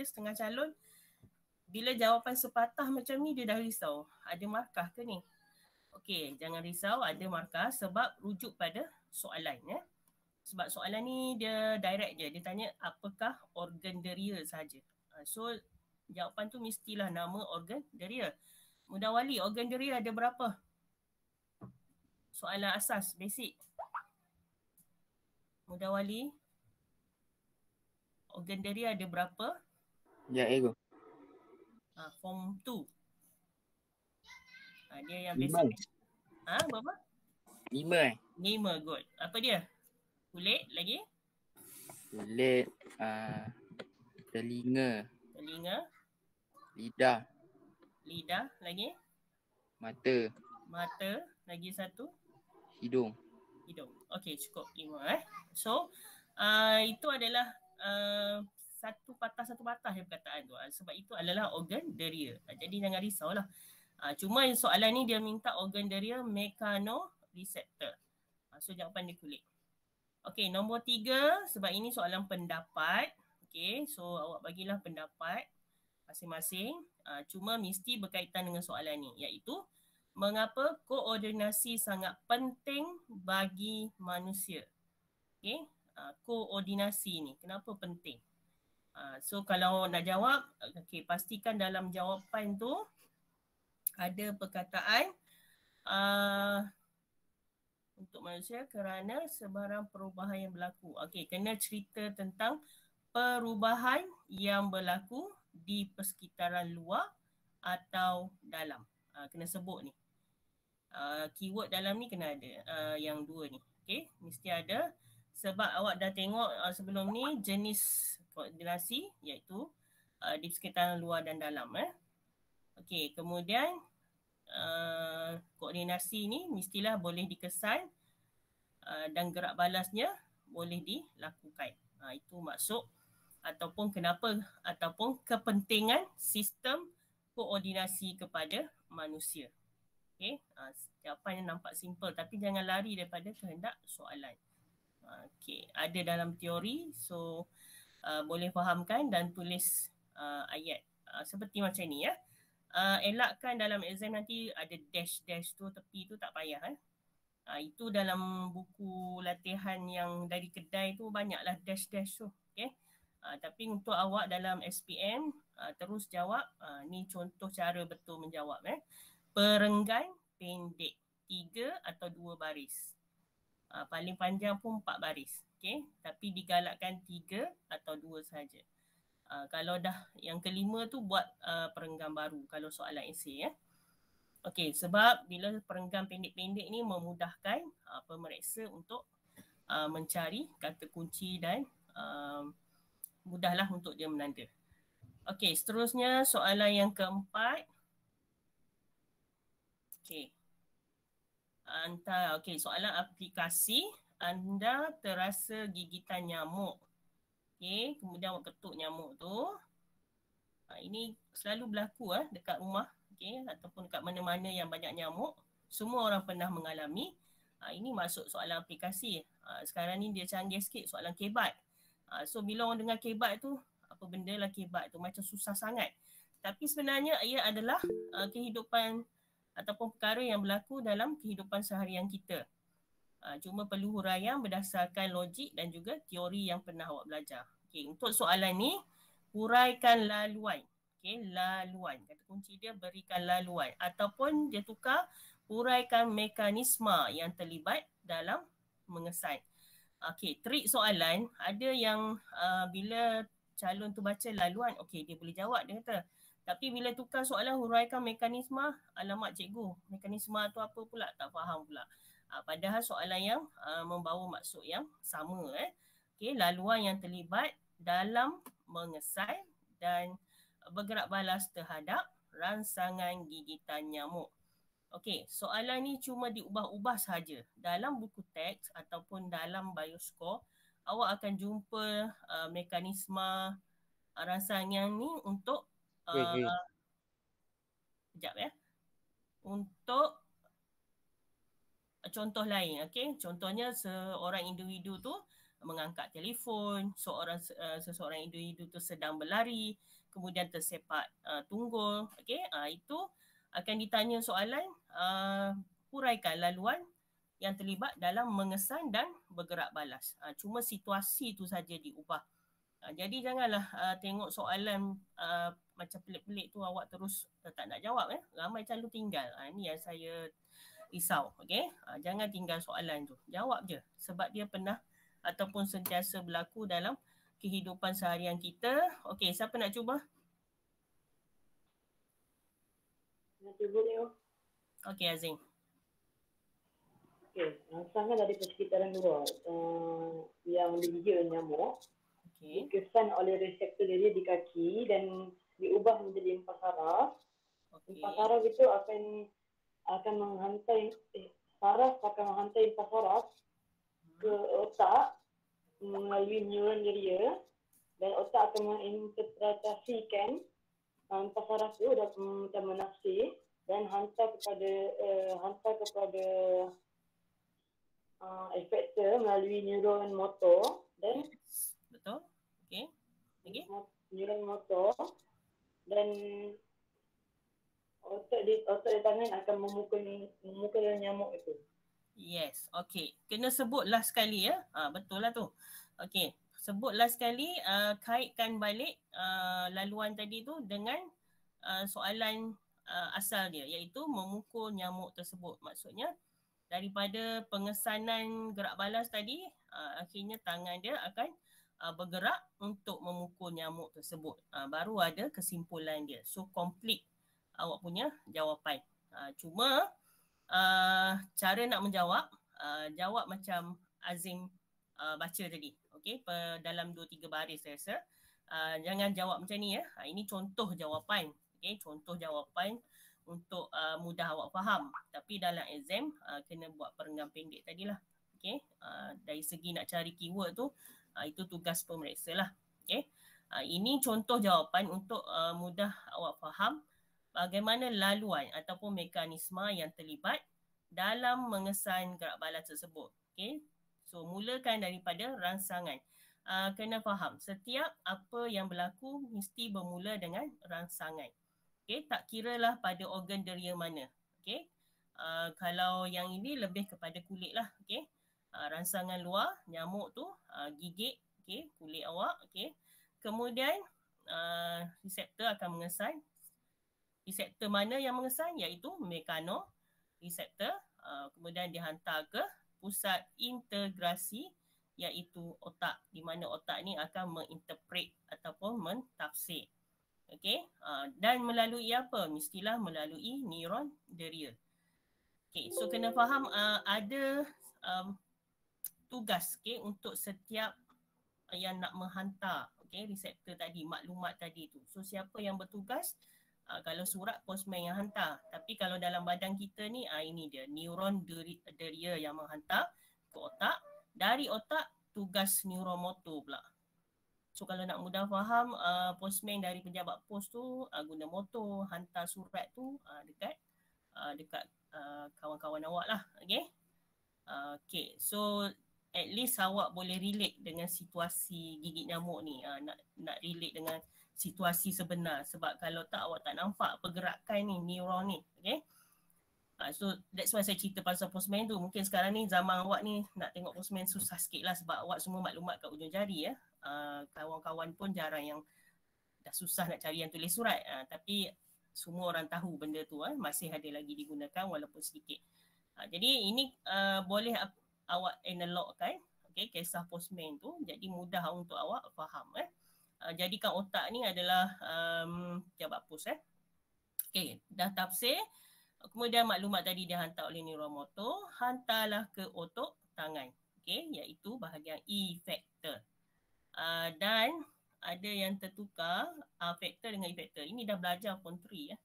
setengah calon bila jawapan sepatah macam ni dia dah risau. Ada markah ke ni? Okey, jangan risau, ada markah sebab rujuk pada soalan ya. Sebab soalan ni dia direct je. Dia tanya apakah organ deria sahaja. So jawapan tu mestilah nama organ deria. Mudawali, organ deria ada berapa? Soalan asas, basic. Mudawali, organ deria ada berapa? Ya, ego. Form 2. Dia yang 5. basic. Berapa? 5 5, good. Apa dia? Kulit lagi? Kulit, telinga, lidah lagi? mata, lagi satu? hidung. Okey, cukup 5 So, itu adalah satu patah yang perkataan tu. Sebab itu adalah organ deria. Jadi jangan risaulah. Cuma soalan ni dia minta organ deria mechanoreceptor. So jawapan dia kulit. Okey, nombor 3 sebab ini soalan pendapat. Okey, so awak bagilah pendapat masing-masing. Cuma mesti berkaitan dengan soalan ni, iaitu mengapa koordinasi sangat penting bagi manusia. Okey, koordinasi ni kenapa penting? So kalau nak jawab, okey, pastikan dalam jawapan tu ada perkataan untuk manusia kerana sebarang perubahan yang berlaku. Okey, kena cerita tentang perubahan yang berlaku di persekitaran luar atau dalam. Kena sebut ni. Keyword dalam ni kena ada yang dua ni. Okey, mesti ada. Sebab awak dah tengok sebelum ni jenis koordinasi iaitu di persekitaran luar dan dalam. Okey, kemudian koordinasi ni mestilah boleh dikesan dan gerak balasnya boleh dilakukan. Itu maksud ataupun kenapa ataupun kepentingan sistem koordinasi kepada manusia. Okey, jawapan yang nampak simple tapi jangan lari daripada kehendak soalan. Okey, ada dalam teori, so boleh fahamkan dan tulis ayat seperti macam ni ya. Elakkan dalam exam nanti ada dash-dash tu tepi tu, tak payah itu dalam buku latihan yang dari kedai tu banyaklah dash-dash tu. Okay? Tapi untuk awak dalam SPM terus jawab. Ni contoh cara betul menjawab. Perenggan pendek 3 atau 2 baris. Paling panjang pun 4 baris. Okay? Tapi digalakkan 3 atau 2 saja. Kalau dah yang kelima tu buat perenggan baru kalau soalan esei Okey, sebab bila perenggan pendek-pendek ni memudahkan pemeriksa untuk mencari kata kunci dan mudahlah untuk dia menanda. Okey, seterusnya soalan yang keempat. Okey. Soalan aplikasi. Anda terasa gigitan nyamuk. Okey, kemudian awak ketuk nyamuk tu. Ini selalu berlaku dekat rumah. Okay, ataupun dekat mana-mana yang banyak nyamuk. Semua orang pernah mengalami. Ini masuk soalan aplikasi. Sekarang ni dia canggih sikit soalan kebat. So bila orang dengar kebat tu, apa benda lah kebat tu, macam susah sangat. Tapi sebenarnya ia adalah kehidupan ataupun perkara yang berlaku dalam kehidupan seharian kita. Cuma perlu huraian berdasarkan logik dan juga teori yang pernah awak belajar. Okay, untuk soalan ni, huraikan laluan. Okay, laluan. Kata kunci dia berikan laluan. Ataupun dia tukar huraikan mekanisme yang terlibat dalam mengesan. Okay, trik soalan ada yang bila calon tu baca laluan, okay dia boleh jawab, dia kata. Tapi bila tukar soalan huraikan mekanisme, alamak cikgu, mekanisme tu apa pula, tak faham pula. Padahal soalan yang membawa maksud yang sama. Okay, laluan yang terlibat dalam mengesan dan bergerak balas terhadap rangsangan gigitan nyamuk. Okey, soalan ni cuma diubah-ubah saja. Dalam buku teks ataupun dalam bioskop, awak akan jumpa mekanisme rangsangan ni untuk sekejap untuk contoh lain. Okey, contohnya seorang individu tu mengangkat telefon, seseorang individu tu sedang berlari, kemudian tersepak tunggul, okey, itu akan ditanya soalan huraikan laluan yang terlibat dalam mengesan dan bergerak balas. Cuma situasi tu saja diubah. Jadi janganlah tengok soalan macam pelik-pelik tu awak terus tak nak jawab. Ramai calon tinggal. Ini yang saya risau. Okay? Jangan tinggal soalan tu. Jawab je. Sebab dia pernah ataupun sentiasa berlaku dalam kehidupan seharian kita. Okay, siapa nak cuba? Nak cuba Leo. Okay, Azim. Okay, rangsangan dari persekitaran luar yang digigit oleh nyamuk. Okay. Dikesan oleh reseptor dia di kaki dan diubah menjadi empat saraf. Okay. Empat saraf itu akan menghantar saraf akan menghantar empat saraf ke otak melalui neuron dia, dan otak akan menginterpretasikan empat saraf itu dan menafsir dan hantar kepada efektor melalui neuron motor dan betul. Okey. Lagi? Neuron motor dan otak di tangan akan memukul nyamuk itu. Yes. Okey. Kena sebutlah sekali ya. Betul lah tu. Okey. Sebutlah sekali, kaitkan balik laluan tadi tu dengan soalan asal dia, iaitu memukul nyamuk tersebut. Maksudnya daripada pengesanan gerak balas tadi, akhirnya tangan dia akan bergerak untuk memukul nyamuk tersebut. Baru ada kesimpulan dia. So complete awak punya jawapan. Cuma cara nak menjawab, jawab macam Azim baca tadi. Okey, dalam 2-3 baris saya rasa. Jangan jawab macam ni ya. Ini contoh jawapan. Okey, contoh jawapan untuk mudah awak faham. Tapi dalam exam kena buat perenggan pendek tadilah. Okey, dari segi nak cari keyword tu, itu tugas pemeriksa lah. Okay. Ini contoh jawapan untuk mudah awak faham bagaimana laluan ataupun mekanisme yang terlibat dalam mengesan gerak balas tersebut. Okay. So mulakan daripada rangsangan. Kena faham setiap apa yang berlaku mesti bermula dengan rangsangan. Okay. Tak kiralah pada organ deria mana. Okay. Kalau yang ini lebih kepada kulit lah. Okay. Rangsangan luar, nyamuk tu gigit kulit awak. Kemudian reseptor akan mengesan. Reseptor mana yang mengesan? Iaitu mekanoreseptor. Kemudian dihantar ke pusat integrasi iaitu otak, di mana otak ni akan menginterpret ataupun mentafsir. Dan melalui apa? Mestilah melalui neuron deria. So kena faham ada tugas untuk setiap yang nak menghantar reseptor tadi, maklumat tadi tu. So siapa yang bertugas? Kalau surat postman yang hantar. Tapi kalau dalam badan kita ni, ini dia, neuron deria yang menghantar ke otak. Dari otak, tugas neuromotor pula. So kalau nak mudah faham, postman dari pejabat pos tu guna motor, hantar surat tu dekat kawan-kawan awak lah. Okay, so at least awak boleh relate dengan situasi gigit nyamuk ni. Nak relate dengan situasi sebenar. Sebab kalau tak, awak tak nampak pergerakan ni, neuron ni. So that's why saya cerita pasal postman tu. Mungkin sekarang ni zaman awak ni nak tengok postman susah sikit lah. Sebab awak semua maklumat kat ujung jari ya. Kawan-kawan pun jarang yang dah susah nak cari yang tulis surat. Tapi semua orang tahu benda tu masih ada lagi digunakan walaupun sedikit. Jadi ini boleh awak analogkan kisah postman tu, jadi mudah untuk awak faham. Jadikan otak ni adalah pejabat pos. Dah tafsir, kemudian maklumat tadi dihantar oleh neuromotor, hantarlah ke otot tangan, iaitu bahagian efektor. Dan ada yang tertukar afektor dengan efektor. Ini dah belajar pun 3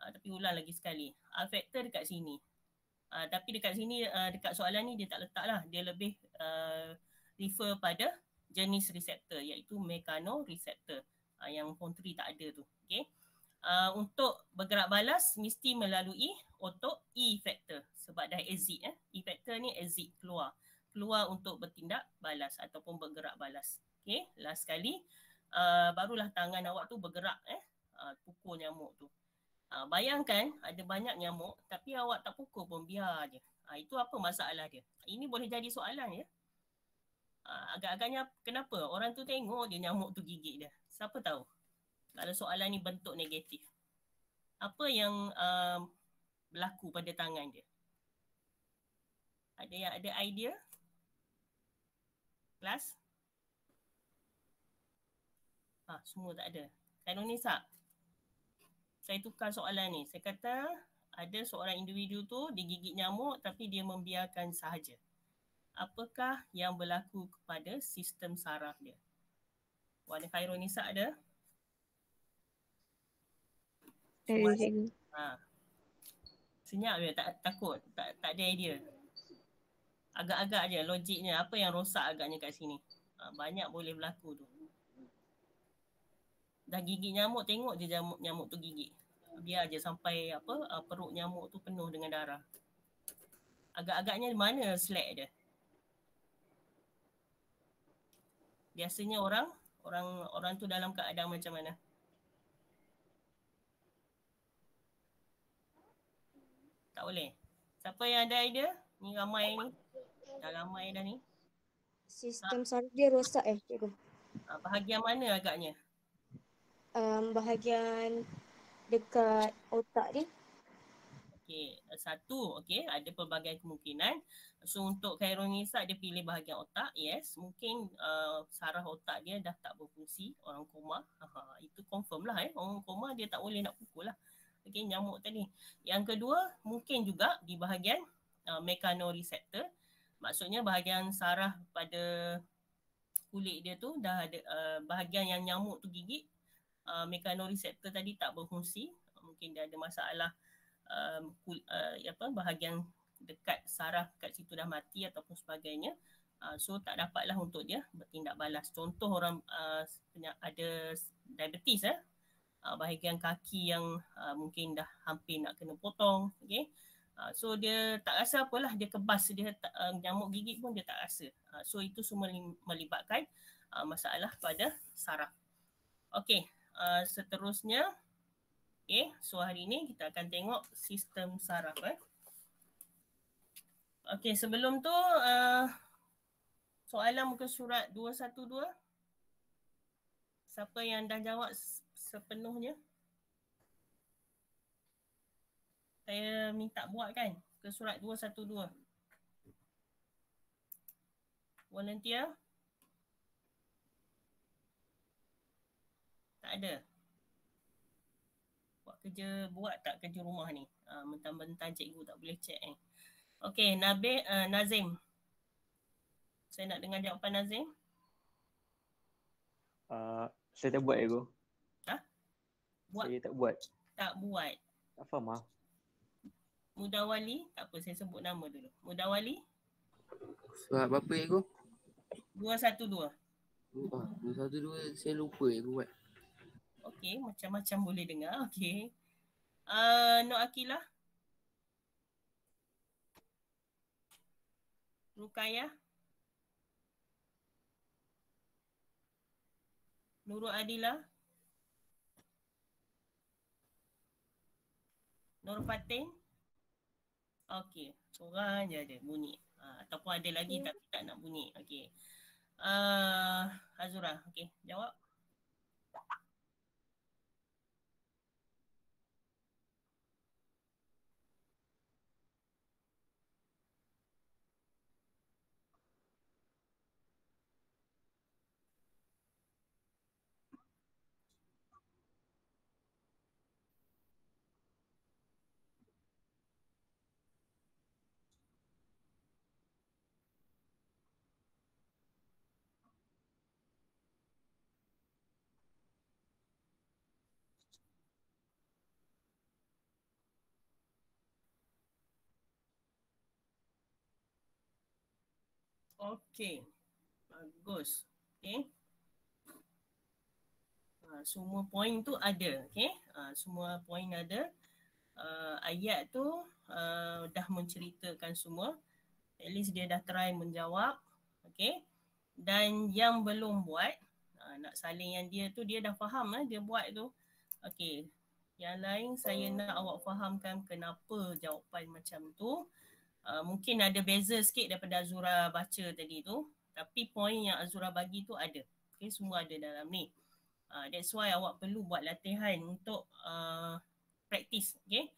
tapi ulang lagi sekali. Afektor dekat sini. Tapi dekat sini, dekat soalan ni dia tak letak lah. Dia lebih refer pada jenis reseptor, iaitu mekanoreseptor. Yang form 3 tak ada tu. Untuk bergerak balas mesti melalui otot efektor. Sebab dah exit. Efektor ni exit keluar. keluar untuk bertindak balas ataupun bergerak balas. Okay, last sekali. Barulah tangan awak tu bergerak pukul nyamuk tu. Bayangkan ada banyak nyamuk tapi awak tak pukul pun, biar je. Itu apa masalah dia? Ini boleh jadi soalan ya. Agak-agaknya kenapa orang tu tengok je nyamuk tu gigit dia? Siapa tahu? Kalau soalan ni bentuk negatif. Apa yang berlaku pada tangan dia? Ada yang ada idea? Kelas? Semua tak ada. Khairunisa, saya tukar soalan ni. Saya kata ada seorang individu tu digigit nyamuk tapi dia membiarkan sahaja. Apakah yang berlaku kepada sistem saraf dia? Warna Khairunisa ada? Senyap je, tak takut, tak ada idea. Agak-agak je logiknya, apa yang rosak agaknya kat sini. Banyak boleh berlaku tu. Dah gigit nyamuk, tengok je nyamuk tu gigit. Biar je sampai perut nyamuk tu penuh dengan darah. Agak-agaknya mana slack dia? Biasanya orang tu dalam keadaan macam mana? Tak boleh. Siapa yang ada idea? Ni ramai ni. Dah ramai dah ni. Sistem saraf dia rosak cikgu. Bahagian mana agaknya? Bahagian dekat otak dia. Okey, satu, ada pelbagai kemungkinan. So untuk Khairunisa dia pilih bahagian otak, yes. Mungkin saraf otak dia dah tak berfungsi, orang koma. Itu confirm lah orang koma dia tak boleh nak pukul lah. Okey, nyamuk tadi. Yang kedua, mungkin juga di bahagian mechanoreceptor. Maksudnya bahagian saraf pada kulit dia tu dah ada bahagian yang nyamuk tu gigit. Mechanoreceptor tadi tak berfungsi, mungkin dia ada masalah bahagian dekat saraf kat situ dah mati ataupun sebagainya. So tak dapatlah untuk dia bertindak balas. Contoh orang ada diabetes bahagian kaki yang mungkin dah hampir nak kena potong, okey. So dia tak rasa apalah, dia kebas, dia nyamuk gigit pun dia tak rasa. So itu semua melibatkan masalah pada saraf. Okey. Seterusnya, so hari ni kita akan tengok sistem saraf. Okey, sebelum tu soalan muka surat 212. Siapa yang dah jawab sepenuhnya? Saya minta buat kan ke surat 212. Volunteer? Tak ada. Buat tak kerja rumah ni? Mentang-mentang cikgu tak boleh check Okey, Nazim. Saya nak dengar jawapan Nazim. Saya tak buat cikgu. Buat? Saya tak buat. Tak buat. Tak faham Mudawali, tak apa saya sebut nama dulu. Mudawali? Surat berapa cikgu? 212. 212 saya lupa cikgu buat. Okey, macam-macam boleh dengar. Okey. Nur Akilah? Rukayah? Nurul Adila? Nur Fatin? Okey, seorang je ada bunyi. Ataupun ada lagi tapi tak nak bunyi. Okey. Azura, okey, jawab. Okey. Bagus. Okey. Semua poin tu ada. Okey. Semua poin ada. Ayat tu dah menceritakan semua. At least dia dah try menjawab. Okay. Dan yang belum buat, nak salin yang dia tu, dia dah faham dia buat tu. Okay. Yang lain saya nak awak fahamkan kenapa jawapan macam tu. Mungkin ada beza sikit daripada Azura baca tadi tu. Tapi poin yang Azura bagi tu ada. Okay, semua ada dalam ni. That's why awak perlu buat latihan untuk practice. Okay.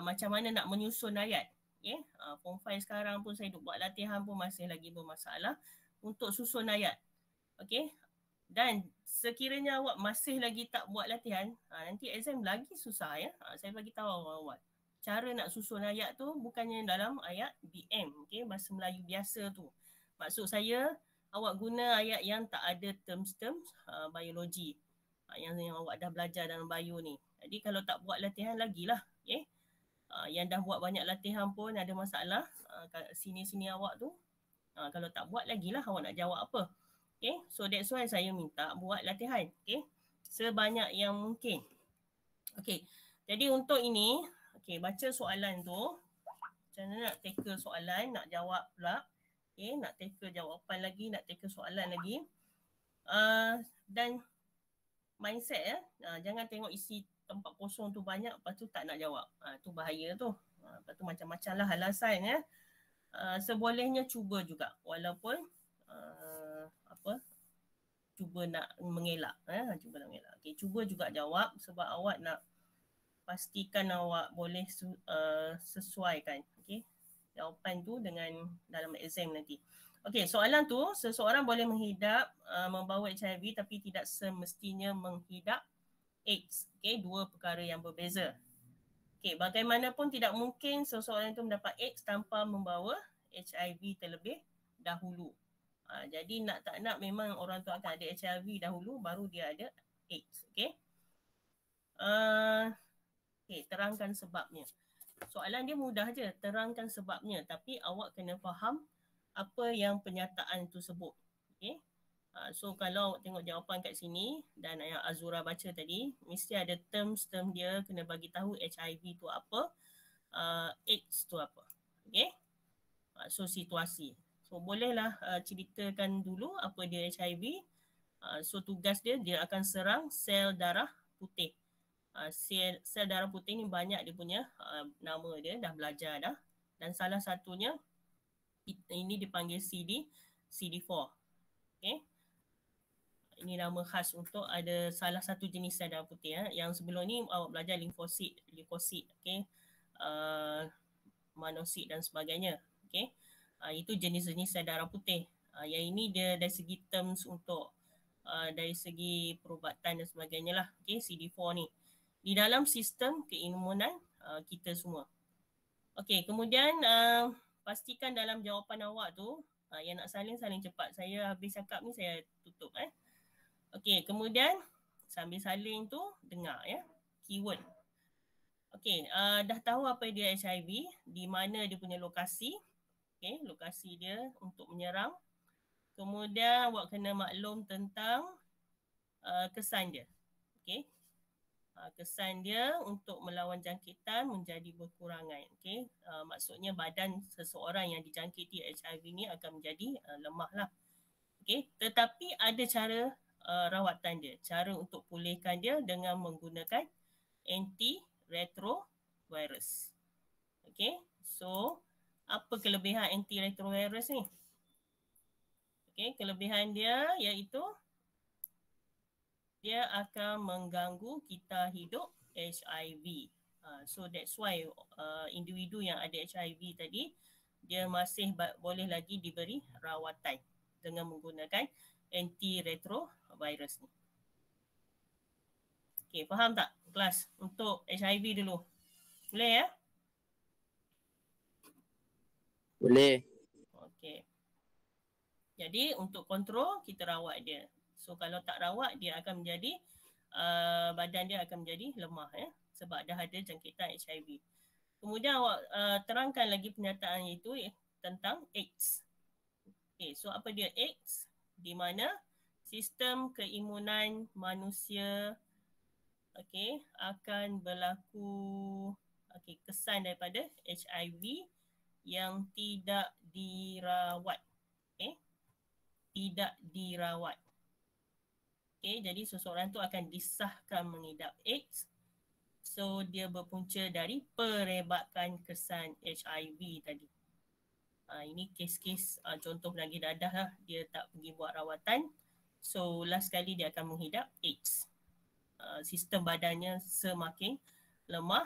Macam mana nak menyusun ayat. Okay. Form 5 sekarang pun saya duk buat latihan pun masih lagi bermasalah untuk susun ayat. Okay. Dan sekiranya awak masih lagi tak buat latihan, nanti exam lagi susah ya. Saya bagi tahu awak. Cara nak susun ayat tu bukannya dalam ayat BM, okay, bahasa Melayu biasa tu. Maksud saya, awak guna ayat yang tak ada terms-terms biologi. Yang awak dah belajar dalam bio ni. Jadi kalau tak buat latihan lagilah. Okay. Yang dah buat banyak latihan pun ada masalah. Sini-sini awak tu. Kalau tak buat lagilah awak nak jawab apa. Okay, so that's why saya minta buat latihan. Okay, sebanyak yang mungkin. Okay, jadi untuk ini, okay, baca soalan tu. Macam mana nak tackle soalan, nak jawab pula. Okay, nak tackle jawapan lagi, nak tackle soalan lagi. Dan mindset jangan tengok isi tempat kosong tu banyak, lepas tu tak nak jawab. Tu bahaya tu. Lepas tu macam-macam lah alasan sebolehnya cuba juga. Walaupun cuba nak mengelak, cuba nak mengelak. Okay, cuba juga jawab sebab awak nak pastikan awak boleh sesuaikan, okay, jawapan tu dengan dalam exam nanti. Okay, soalan tu, seseorang boleh menghidap membawa HIV tapi tidak semestinya menghidap AIDS. Okay, dua perkara yang berbeza. Okay, bagaimanapun tidak mungkin seseorang itu mendapat AIDS tanpa membawa HIV terlebih dahulu. Jadi nak tak nak memang orang tu akan ada HIV dahulu baru dia ada AIDS. Okay. Okay, terangkan sebabnya. Soalan dia mudah je, terangkan sebabnya. Tapi awak kena faham apa yang penyataan tu sebut. Okay. So kalau awak tengok jawapan kat sini dan yang Azura baca tadi, mesti ada term dia kena bagi tahu HIV tu apa, AIDS tu apa. Okay. So situasi. So bolehlah ceritakan dulu apa dia HIV. So tugas dia akan serang sel darah putih. Sel darah putih ni banyak dia punya nama dia, dah belajar dah. Dan salah satunya ini dipanggil CD4. Okay. Ini nama khas untuk ada salah satu jenis sel darah putih. Yang sebelum ni awak belajar limfosit, leukosit, okay, monosit dan sebagainya. Okay. Itu jenis-jenis sel darah putih. Yang ini dia dari segi terms untuk dari segi perubatan dan sebagainya lah. Okay, CD4 ni. Di dalam sistem keimunan kita semua. Okay, kemudian pastikan dalam jawapan awak tu, yang nak salin cepat. Saya habis cakap ni saya tutup. Okay, kemudian sambil salin tu dengar keyword. Okay, dah tahu apa dia HIV, di mana dia punya lokasi. Okay, lokasi dia untuk menyerang. Kemudian awak kena maklum tentang kesan dia. Okay. Kesan dia untuk melawan jangkitan menjadi berkurangan. Okay. Maksudnya badan seseorang yang dijangkiti HIV ni akan menjadi lemah lah. Okay. Tetapi ada cara rawatan dia. Cara untuk pulihkan dia dengan menggunakan antiretrovirus. Okay. So, apa kelebihan antiretrovirus ni? Okay, kelebihan dia iaitu dia akan mengganggu kita hidup HIV. So that's why individu yang ada HIV tadi dia masih boleh lagi diberi rawatan dengan menggunakan antiretrovirus ni. Okay, faham tak kelas untuk HIV dulu? Boleh ya? Boleh. Okay. Jadi untuk kontrol kita rawat dia. So kalau tak rawat dia akan menjadi badan dia akan menjadi lemah sebab dah ada jangkitan HIV. Kemudian awak terangkan lagi pernyataan itu tentang AIDS. Okay, so apa dia AIDS? Di mana sistem keimunan manusia akan berlaku kesan daripada HIV yang tidak dirawat. Okay. Tidak dirawat. Okay, jadi seseorang tu akan disahkan mengidap AIDS. So dia berpunca dari perebakan kesan HIV tadi. Ini kes-kes contoh penagih dadah lah. Dia tak pergi buat rawatan. So last kali dia akan menghidap AIDS. Sistem badannya semakin lemah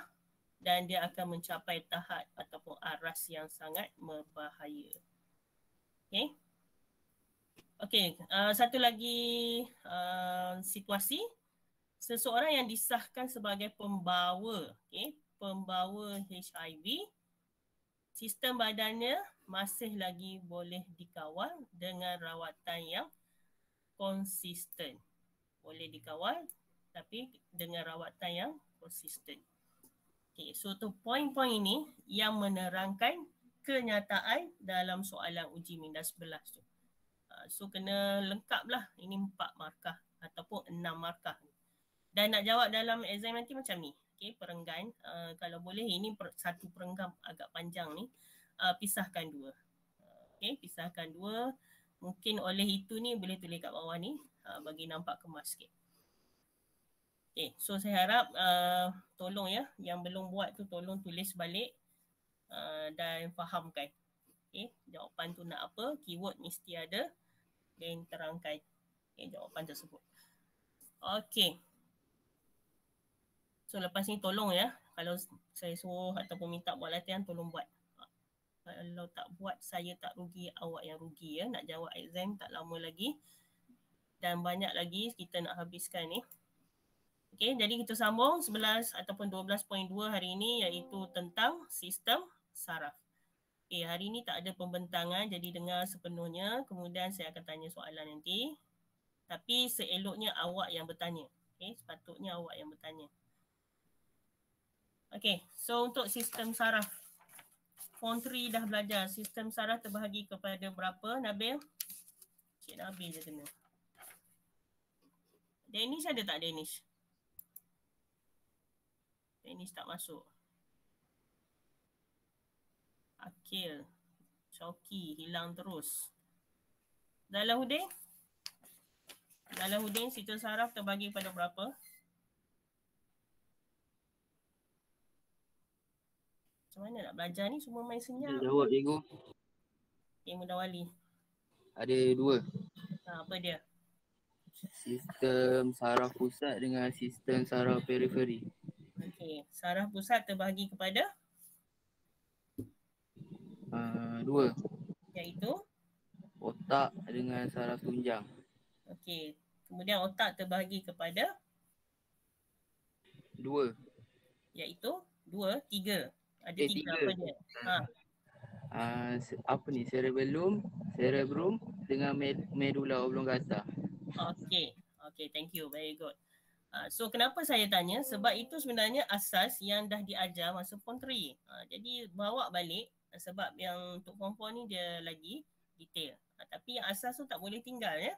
dan dia akan mencapai tahap ataupun aras yang sangat berbahaya. Okay. Okey, satu lagi situasi, seseorang yang disahkan sebagai pembawa, pembawa HIV, sistem badannya masih lagi boleh dikawal dengan rawatan yang konsisten. Boleh dikawal tapi dengan rawatan yang konsisten. Okey, so tu poin-poin ini yang menerangkan kenyataan dalam soalan uji minda 11 tu. So kena lengkap lah. Ini 4 markah ataupun 6 markah. Dan nak jawab dalam exam nanti macam ni. Okay, perenggan. Kalau boleh ini satu perenggan agak panjang ni. Pisahkan 2. Okay, pisahkan 2. Mungkin oleh itu ni boleh tulis kat bawah ni. Bagi nampak kemas sikit. Okay, so saya harap tolong ya. Yang belum buat tu tolong tulis balik. Dan fahamkan. Okay, jawapan tu nak apa. Keyword mesti ada. Dan terangkan jawapan tersebut. Okey. So lepas ni tolong ya. Kalau saya suruh ataupun minta buat latihan, tolong buat. Kalau tak buat, saya tak rugi, awak yang rugi ya. Nak jawab exam tak lama lagi. Dan banyak lagi kita nak habiskan ni. Okey, jadi kita sambung 11 ataupun 12.2 hari ini iaitu tentang sistem saraf. Okay, hari ni tak ada pembentangan jadi dengar sepenuhnya. Kemudian saya akan tanya soalan nanti. Tapi seeloknya awak yang bertanya. Okay, sepatutnya awak yang bertanya. Okay, so untuk sistem saraf. Form 3 dah belajar. Sistem saraf terbahagi kepada berapa, Nabil? Cik Nabil je kena. Danish ada tak Danish? Danish tak masuk. Akil, Syauki, hilang terus. Zalahuddin? Zalahuddin, sistem saraf terbagi pada berapa? Macam mana nak belajar ni? Semua main senyap. Jawab cikgu. Okay, Mudawali. Ada 2. Apa dia? Sistem saraf pusat dengan sistem saraf periferi. Okey, saraf pusat terbahagi kepada? 2. Iaitu? Otak dengan saraf tunjang. Okey, kemudian otak terbahagi kepada? 2. Iaitu? 2, 3. Ada 3 3. apa dia? Apa ni? Cerebellum dengan medulla oblongata. Okey, thank you, very good. So kenapa saya tanya? Sebab itu sebenarnya asas yang dah diajar masa Form 3. Jadi bawa balik sebab yang untuk Form 4 ni dia lagi detail. Tapi yang asas tu tak boleh tinggal ya.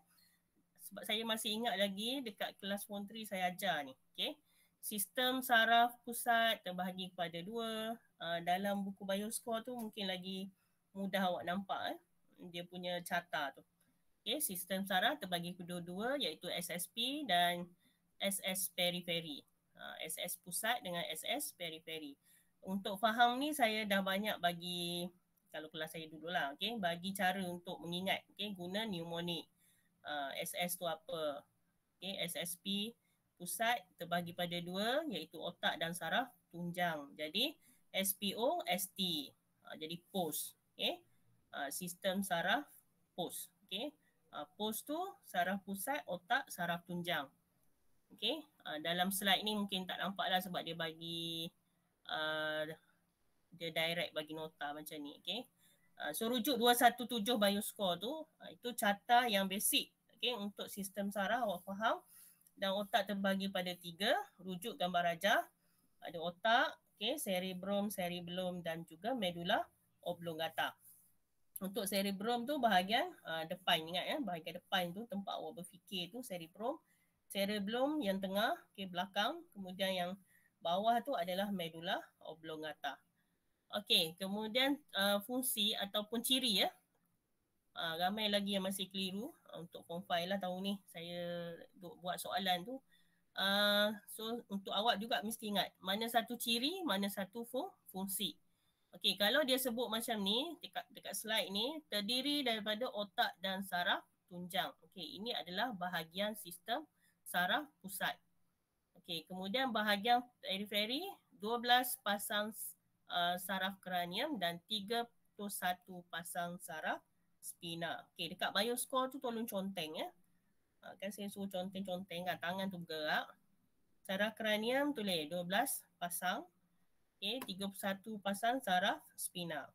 Sebab saya masih ingat lagi dekat kelas Form 3 saya ajar ni. Okay. Sistem saraf pusat terbahagi kepada 2. Dalam buku Bioscore tu mungkin lagi mudah awak nampak dia punya carta tu. Okay. Sistem saraf terbahagi kepada 2 iaitu SSP dan SS periferi. SS pusat dengan SS periferi. Untuk faham ni saya dah banyak bagi, kalau kelas saya dululah, okay, bagi cara untuk mengingat, okay, guna mnemonik. SS tu apa? Okay, SSP pusat terbahagi pada 2 iaitu otak dan saraf tunjang. Jadi SPO ST. Jadi post. Okay. Sistem saraf post. Okay. Post tu saraf pusat, otak, saraf tunjang. Okay, dalam slide ni mungkin tak nampak lah sebab dia bagi dia direct bagi nota macam ni. Okay, so rujuk 217 Bioscore tu itu carta yang basic, okay, untuk sistem saraf awak faham. Dan otak terbagi pada 3, rujuk gambar rajah. Ada otak, okay, cerebrum dan juga medulla oblongata. Untuk cerebrum tu bahagian depan, ingat ya, bahagian depan tu tempat awak berfikir tu cerebrum. Cerebellum yang tengah, okay, belakang. Kemudian yang bawah tu adalah medulla oblongata. Okey, kemudian fungsi ataupun ciri ya. Ramai lagi yang masih keliru untuk form 5 lah tahun ni. Saya buat soalan tu. So untuk awak juga mesti ingat mana satu ciri, mana satu fungsi. Okey, kalau dia sebut macam ni dekat slide ni, terdiri daripada otak dan saraf tunjang. Okey, ini adalah bahagian sistem saraf pusat. Okey, kemudian bahagian periferi 12 pasang saraf kranium dan 31 pasang saraf spina. Okey, dekat bioscore tu tolong conteng ya. Kan saya suruh conteng-conteng kan, tangan tu bergerak. Saraf kranium tulis 12 pasang. Okey, 31 pasang saraf spina.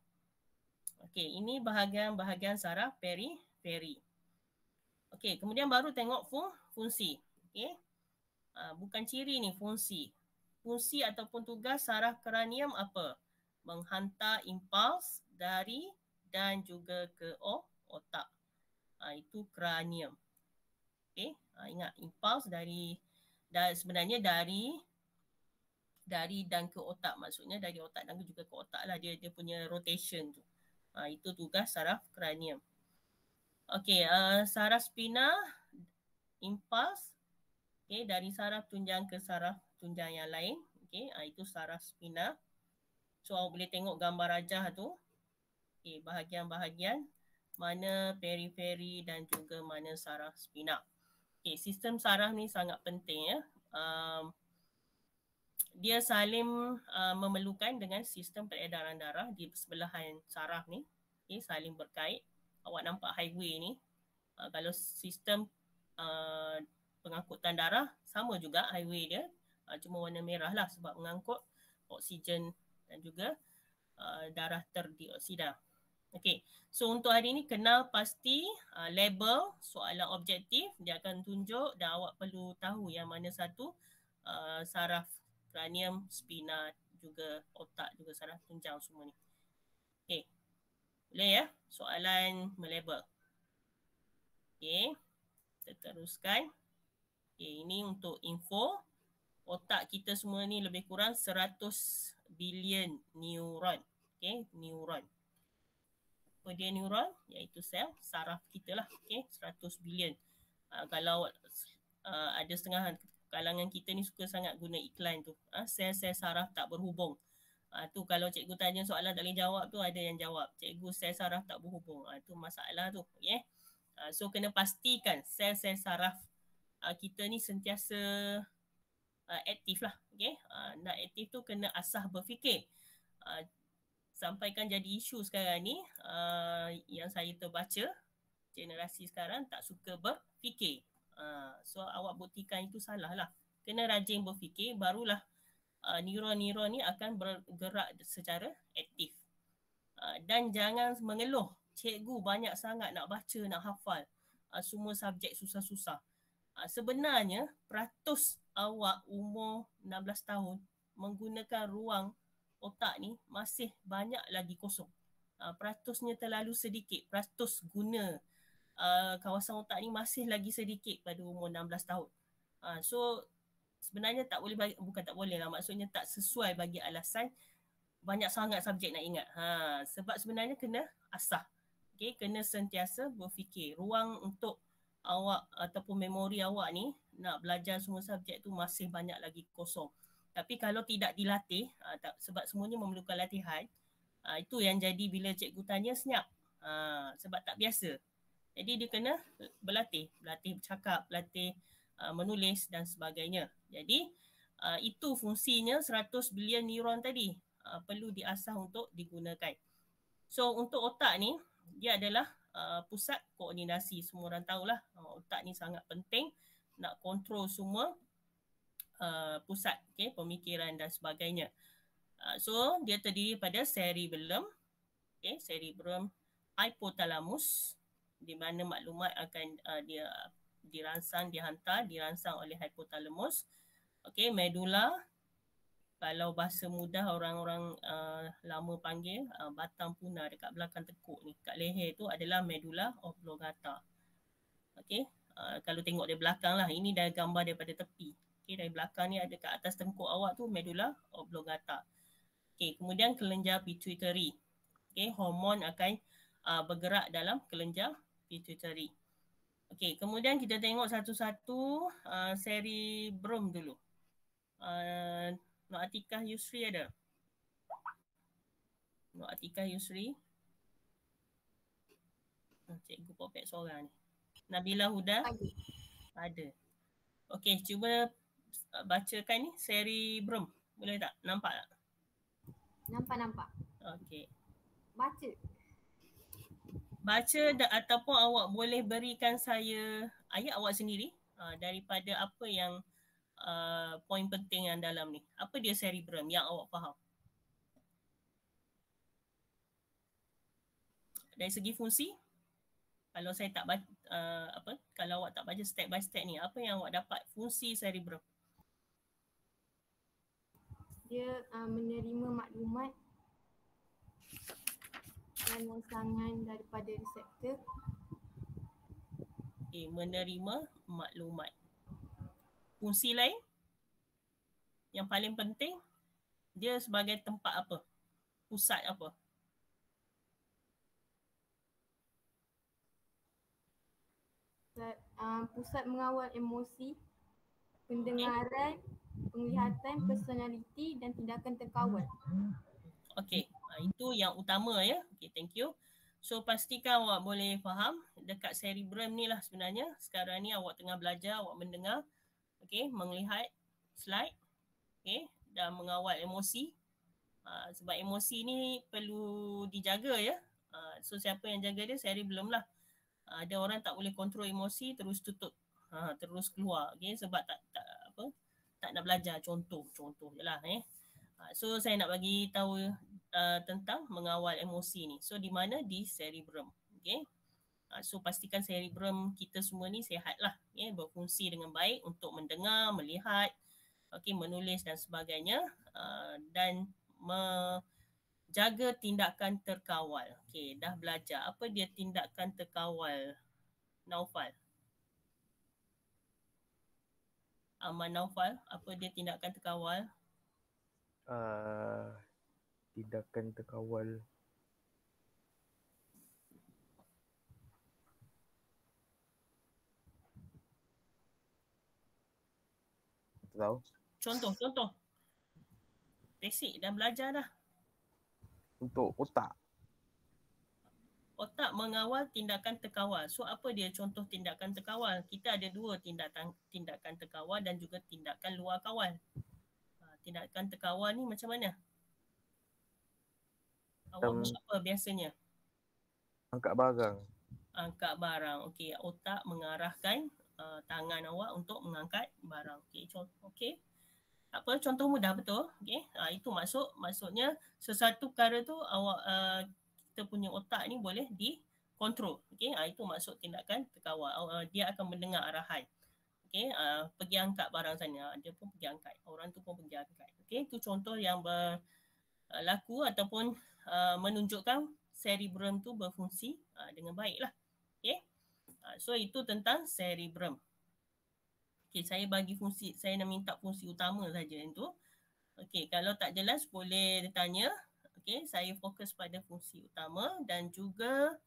Okey, ini bahagian-bahagian saraf periferi. Okey, kemudian baru tengok fungsi. Okey. Bukan ciri ni, fungsi. Fungsi ataupun tugas saraf kranium apa? Menghantar impuls dari dan juga ke otak. Itu kranium. Okey, ingat impuls dan sebenarnya dari dan ke otak, maksudnya dari otak dan juga ke otak lah, dia punya rotation tu. Itu tugas saraf kranium. Okey, saraf spina impuls dari saraf tunjang ke saraf tunjang yang lain. Itu saraf spina. So awak boleh tengok gambar rajah tu. Bahagian-bahagian mana periferi dan juga mana saraf spina. Sistem saraf ni sangat penting ya. Dia saling memerlukan dengan sistem peredaran darah di sebelahan saraf ni. Saling berkait. Awak nampak highway ni. Kalau sistem pengangkutan darah sama juga highway dia, cuma warna merah lah sebab mengangkut oksigen dan juga darah terdioksida. Okey, so untuk hari ini kenal pasti label soalan objektif dia akan tunjuk dan awak perlu tahu yang mana satu saraf kranium, spina, juga otak, juga saraf tunjang semua ni. Okey, boleh ya soalan melabel. Okey, kita teruskan. Okay, ini untuk info. Otak kita semua ni lebih kurang 100 bilion neuron. Okay, neuron. Apa dia neuron? Iaitu sel saraf kita lah. Okay, 100 bilion. Kalau ada setengah kalangan kita ni suka sangat guna iklan tu. Sel-sel saraf tak berhubung. Tu kalau cikgu tanya soalan tak boleh jawab tu, ada yang jawab. Cikgu, sel saraf tak berhubung. Tu masalah tu. Okay. So kena pastikan sel-sel saraf kita ni sentiasa aktif lah. Okay? Nak aktif tu kena asah berfikir. Sampaikan jadi isu sekarang ni, yang saya terbaca, generasi sekarang tak suka berfikir. So awak buktikan itu salah lah. Kena rajin berfikir, barulah neuron-neuron ni akan bergerak secara aktif. Dan jangan mengeluh, cikgu banyak sangat nak baca, nak hafal. Semua subjek susah-susah. Sebenarnya peratus awak umur 16 tahun menggunakan ruang otak ni masih banyak lagi kosong. Peratusnya terlalu sedikit. Peratus guna kawasan otak ni masih lagi sedikit pada umur 16 tahun. So sebenarnya tak boleh bagi, bukan tak boleh lah, maksudnya tak sesuai bagi alasan banyak sangat subjek nak ingat. Sebab sebenarnya kena asah. Okay, kena sentiasa berfikir. Ruang untuk awak ataupun memori awak ni nak belajar semua subjek tu masih banyak lagi kosong. Tapi kalau tidak dilatih, sebab semuanya memerlukan latihan, itu yang jadi bila cikgu tanya senyap. Sebab tak biasa. Jadi dia kena berlatih bercakap, berlatih menulis dan sebagainya. Jadi itu fungsinya 100 bilion neuron tadi, perlu diasah untuk digunakan. So untuk otak ni, dia adalah pusat koordinasi. Semua orang tahulah otak ni sangat penting nak kontrol semua pusat pemikiran dan sebagainya. So dia terdiri pada cerebellum, cerebellum, hypothalamus, di mana maklumat akan dia dirangsang oleh hypothalamus. Medulla, kalau bahasa mudah orang-orang lama panggil batang punah dekat belakang tekuk ni, kat leher tu adalah medulla oblongata. Kalau tengok dari belakang lah, ini dah gambar daripada tepi. Dari belakang ni ada kat atas tengkuk awak tu medulla oblongata. Okey, kemudian kelenjar pituitary. Okey, hormon akan bergerak dalam kelenjar pituitary. Okey, kemudian kita tengok satu-satu cerebrum dulu. Nur Atikah Yusri ada? Nur Atikah Yusri. Cikgu popek seorang ni. Nabila Huda? Ada. Okey, cuba bacakan ni cerebrum. Boleh tak? Nampak tak? Nampak. Okey. Baca Ataupun awak boleh berikan saya ayat awak sendiri daripada apa yang poin penting yang dalam ni. Apa dia cerebrum yang awak faham? Dari segi fungsi, kalau saya tak baca, kalau awak tak baca step by step ni, apa yang awak dapat fungsi cerebrum? dia menerima maklumat dan rangsangan daripada reseptor. Menerima maklumat. Fungsi lain yang paling penting, dia sebagai tempat apa? Pusat apa? Pusat mengawal emosi, pendengaran, penglihatan, personaliti dan tindakan terkawal. Okey, itu yang utama ya. Okey, thank you. So pastikan awak boleh faham dekat cerebrum ni lah sebenarnya. Sekarang ni awak tengah belajar, awak mendengar, okey, melihat slide, okey, dan mengawal emosi. Sebab emosi ni perlu dijaga ya. So siapa yang jaga dia? Cerebrum lah. Ada orang tak boleh kontrol emosi, terus tutup, terus keluar, okey, sebab tak nak belajar. Contoh je lah. So saya nak bagi tahu tentang mengawal emosi ni. So di mana? Di cerebrum. Okay. So pastikan cerebrum kita semua ni sihat lah. Okay. Berfungsi dengan baik untuk mendengar, melihat, okay, menulis dan sebagainya. Dan menjaga tindakan terkawal. Okay, dah belajar. Apa dia tindakan terkawal? Naufal. Aman Naufal, apa dia tindakan terkawal? Tindakan terkawal. Tak tahu. Contoh. Basic, dah belajar dah. Untuk otak. Otak mengawal tindakan terkawal. So apa dia contoh tindakan terkawal? Kita ada dua tindakan terkawal dan juga tindakan luar kawal. Tindakan terkawal ni macam mana? Awak buat apa biasanya? Angkat barang. Angkat barang. Okey, otak mengarahkan tangan awak untuk mengangkat barang. Okey, contoh mudah betul. Okey, itu maksudnya sesuatu perkara tu awak kita punya otak ni boleh dikontrol. Okey, itu maksud tindakan terkawal. Dia akan mendengar arahan. Okey, pergi angkat barang sana, dia pun pergi angkat. Orang tu pun pergi angkat. Okey, itu contoh yang berlaku ataupun menunjukkan cerebrum tu berfungsi dengan baiklah. Okey. So itu tentang cerebrum. Okey, saya bagi fungsi, saya nak minta fungsi utama saja itu. Okey, kalau tak jelas boleh tanya. Okey, saya fokus pada fungsi utama dan juga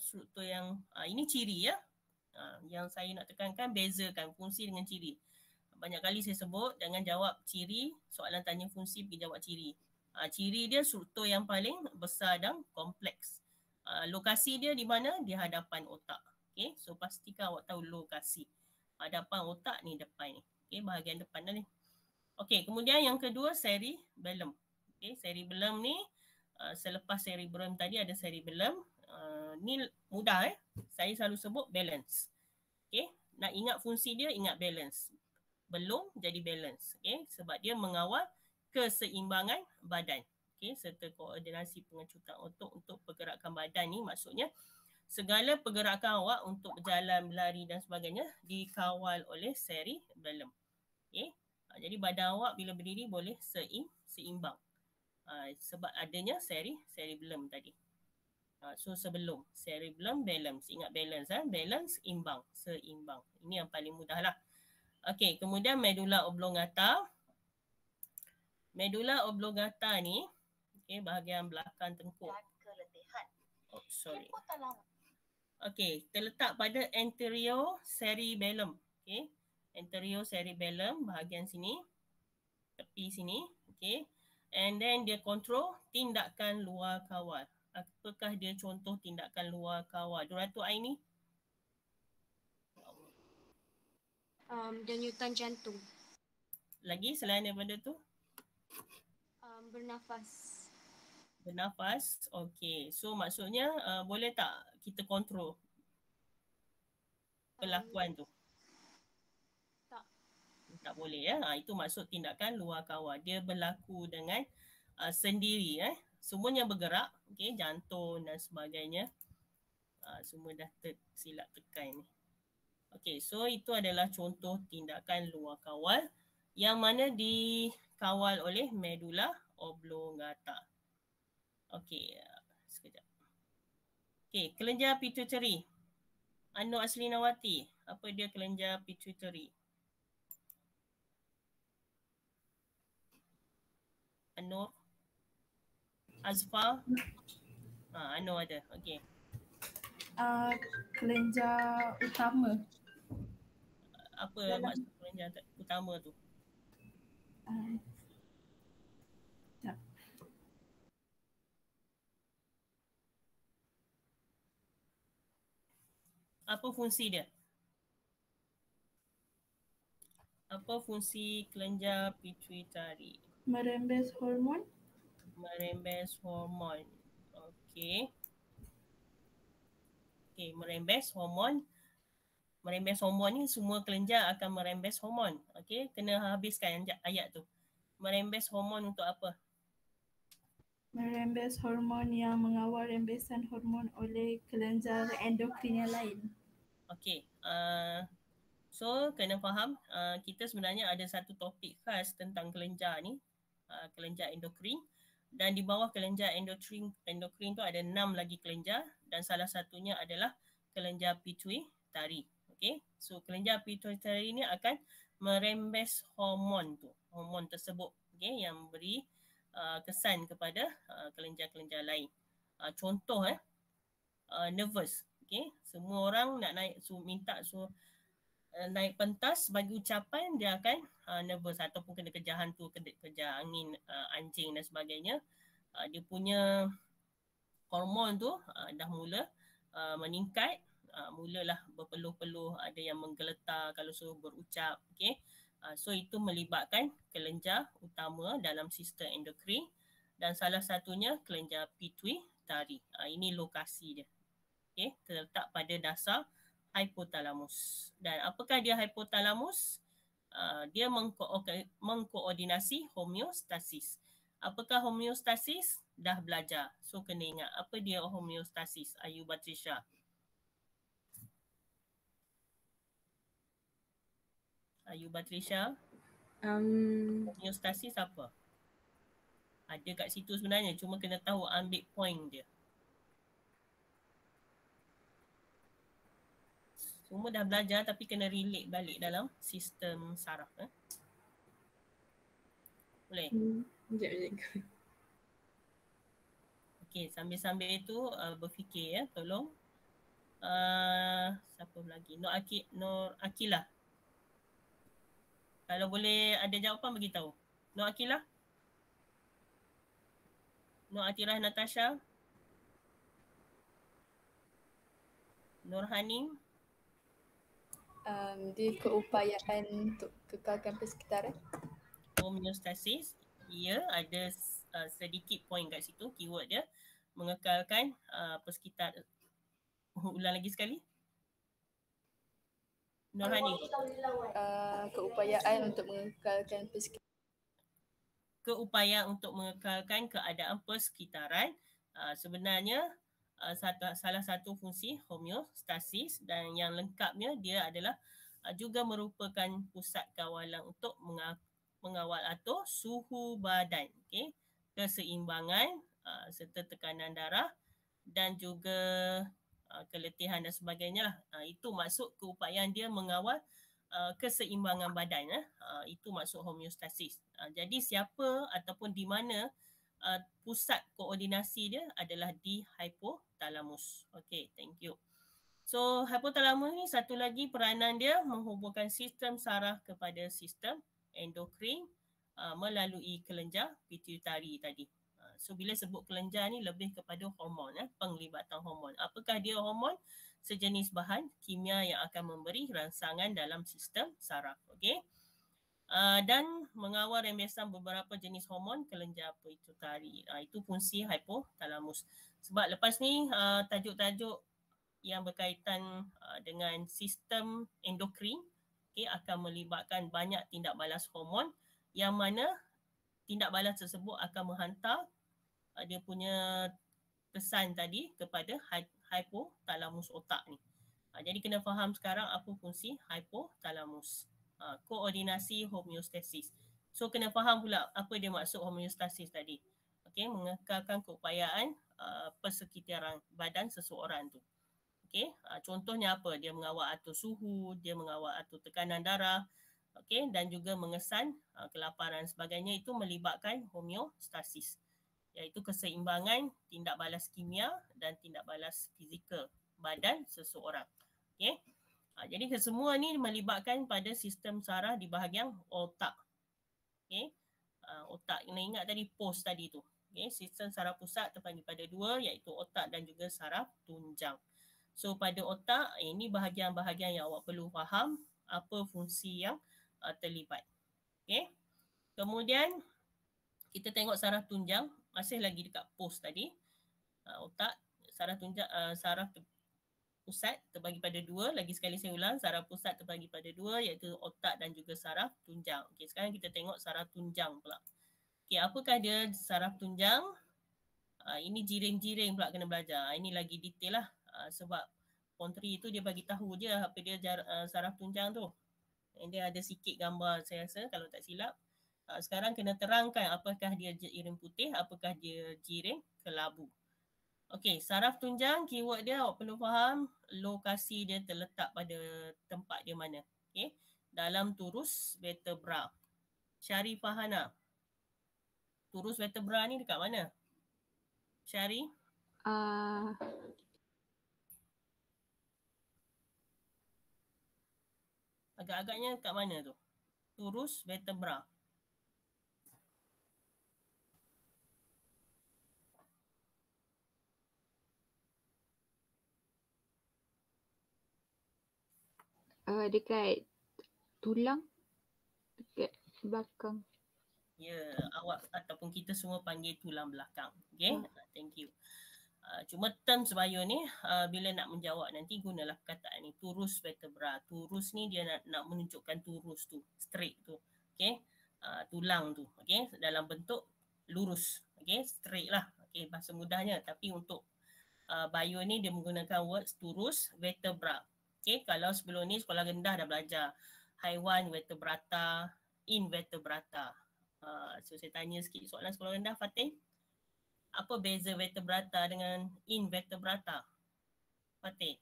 struktur yang ini ciri ya. Yang saya nak tekankan, bezakan fungsi dengan ciri. Banyak kali saya sebut, jangan jawab ciri, soalan tanya fungsi pergi jawab ciri. Ciri dia struktur yang paling besar dan kompleks. Lokasi dia di mana? Di hadapan otak. Okay, so pastikan awak tahu lokasi. Hadapan otak ni depan ni. Okay, bahagian depan dah ni. Okay, kemudian yang kedua cerebellum. Okay, cerebellum ni selepas cerebrum tadi ada cerebellum. Ni mudah Saya selalu sebut balance. Okay, nak ingat fungsi dia, ingat balance. Belum jadi balance. Okay, sebab dia mengawal keseimbangan badan. Okay, serta koordinasi pengecutan otot untuk pergerakan badan ni, maksudnya segala pergerakan awak untuk berjalan, berlari dan sebagainya dikawal oleh cerebellum. Okay, jadi badan awak bila berdiri boleh seimbang. Sebab adanya cerebellum tadi. So sebelum cerebellum, balance. Ingat balance. Balance, imbang, seimbang. Ini yang paling mudah lah. Okay, kemudian medulla oblongata. Medulla oblongata ni, okay, bahagian belakang tengkuk. Oh, sorry. Okay, terletak pada anterior cerebellum. Okay, anterior cerebellum bahagian sini, tepi sini. Okay, and then dia kontrol tindakan luar kawal. Apakah dia contoh tindakan luar kawal? Denyutan Aini? Denyutan jantung. Lagi selain daripada tu? Bernafas. Bernafas. Okay, so maksudnya boleh tak kita kontrol perlakuan tu? Tak boleh ya. Itu maksud tindakan luar kawal. Dia berlaku dengan sendiri. Semuanya bergerak. Okay, jantung dan sebagainya. Semua dah silap tekan ni. Okay, so itu adalah contoh tindakan luar kawal yang mana dikawal oleh medulla oblongata. Okay, sekejap. Okay, kelenjar pituitary. Anur Aslinawati, apa dia kelenjar pituitary? Anur? Azfar? Anur ada, okey. Kelenjar utama. Apa maksud kelenjar utama tu? Apa fungsi dia? Apa fungsi kelenjar pituitary? Merembes hormon. Merembes hormon. Okey. Okey, merembes hormon. Merembes hormon ni semua kelenjar akan merembes hormon. Okey, kena habiskan ayat tu. Merembes hormon untuk apa? Merembes hormon yang mengawal rembesan hormon oleh kelenjar endokrin yang lain. Okey. So kena faham kita sebenarnya ada satu topik khas tentang kelenjar ni, kelenjar endokrin, dan di bawah kelenjar endokrin tu ada 6 lagi kelenjar dan salah satunya adalah kelenjar pituitary. Okey. So kelenjar pituitary ni akan merembes hormon tersebut, okey, yang beri kesan kepada kelenjar-kelenjar lain. Contoh nervous, okey. Semua orang nak naik naik pentas bagi ucapan dia akan nervous ataupun kena kejar hantu, kejar angin, anjing dan sebagainya. Dia punya hormon tu dah mula meningkat, mulalah berpeluh-peluh, ada yang menggeletar kalau suruh berucap, okey. So itu melibatkan kelenjar utama dalam sistem endokrin dan salah satunya kelenjar pituitary. Ini lokasi dia. Okey, terletak pada dasar hypothalamus. Dan apakah dia hypothalamus? Dia mengkoordinasi homeostasis. Apakah homeostasis? Dah belajar. So kena ingat apa dia homeostasis. Ayu Batrisha. Ayu Batrisha. Homeostasis apa? Ada kat situ sebenarnya, cuma kena tahu ambil point dia. Semua dah belajar tapi kena relate balik dalam sistem saraf. Boleh? Sekejap. Okey, sambil-sambil itu berfikir ya, tolong. Siapa lagi? Nur Akilah. Kalau boleh ada jawapan bagi tahu. Nur Akilah? Nur Atirah Natasha? Nur Hanim? Dia keupayaan untuk kekalkan persekitaran. Homeostasis, ia ada sedikit point kat situ, keyword dia mengekalkan persekitaran. Ulang lagi sekali. Nurhani. Keupayaan untuk mengekalkan persekitaran. Keupayaan untuk mengekalkan keadaan persekitaran sebenarnya salah satu fungsi homeostasis, dan yang lengkapnya dia adalah juga merupakan pusat kawalan untuk mengawal atur suhu badan, okay? Keseimbangan serta tekanan darah dan juga keletihan dan sebagainya lah. Itu maksud keupayaan dia mengawal keseimbangan badan. Itu maksud homeostasis. Jadi siapa ataupun di mana pusat koordinasi dia adalah di hypothalamus. Okay, thank you. So hypothalamus ni satu lagi peranan dia menghubungkan sistem saraf kepada sistem endokrin melalui kelenjar pituitari tadi. So bila sebut kelenjar ni lebih kepada hormon, penglibatan hormon. Apakah dia hormon? Sejenis bahan kimia yang akan memberi rangsangan dalam sistem saraf. Okey. Dan mengawal rembesan beberapa jenis hormon kelenjar pituitari. Itu fungsi hypothalamus. Sebab lepas ni tajuk-tajuk yang berkaitan dengan sistem endokrin akan melibatkan banyak tindak balas hormon yang mana tindak balas tersebut akan menghantar dia punya pesan tadi kepada hypothalamus otak ni. Jadi kena faham sekarang apa fungsi hypothalamus. Koordinasi homeostasis. So kena faham pula apa dia maksud homeostasis tadi. Okey, mengekalkan keupayaan persekitaran badan seseorang tu. Okey, contohnya apa? Dia mengawal atur suhu, dia mengawal atur tekanan darah, okey, dan juga mengesan kelaparan sebagainya. Itu melibatkan homeostasis, iaitu keseimbangan tindak balas kimia dan tindak balas fizikal badan seseorang. Okey. Jadi kesemua ni melibatkan pada sistem saraf di bahagian otak. Okey. Otak, kena ingat tadi pos tadi tu. Okey, sistem saraf pusat terbagi pada dua, iaitu otak dan juga saraf tunjang. So pada otak, ini bahagian-bahagian yang awak perlu faham apa fungsi yang terlibat. Okey. Kemudian kita tengok saraf tunjang, masih lagi dekat pos tadi. Otak, saraf tunjang, saraf pusat terbagi pada dua. Lagi sekali saya ulang, saraf pusat terbagi pada dua, iaitu otak dan juga saraf tunjang. Okey, sekarang kita tengok saraf tunjang pula. Okey, apakah dia saraf tunjang? Ini jiring-jiring pula kena belajar. Ini lagi detail lah. Sebab Pontri itu dia bagi tahu je apa dia saraf tunjang tu. Dia ada sikit gambar saya rasa kalau tak silap. Sekarang kena terangkan apakah dia jiring putih, apakah dia jiring kelabu. Okey, saraf tunjang, keyword dia awak perlu faham lokasi dia terletak pada tempat dia mana. Okey, dalam turus vertebra. Syarifah Hana, turus vertebra ni dekat mana? Syari? Agak-agaknya kat mana tu? Turus vertebra. Dekat tulang, dekat belakang. Ya, awak ataupun kita semua panggil tulang belakang. Okay, thank you. Cuma term sebaya ni bila nak menjawab nanti gunalah perkataan ni, turus vertebra. Turus ni dia nak menunjukkan turus tu, straight tu. Okay, tulang tu. Okay, dalam bentuk lurus. Okay, straight lah. Okay, bahasa mudahnya. Tapi untuk bio ni dia menggunakan words turus vertebra. Okay, kalau sebelum ni sekolah rendah dah belajar haiwan vertebrata, invertebrata. So saya tanya sikit soalan sekolah rendah, Fatih. Apa beza vertebrata dengan invertebrata? Fatih.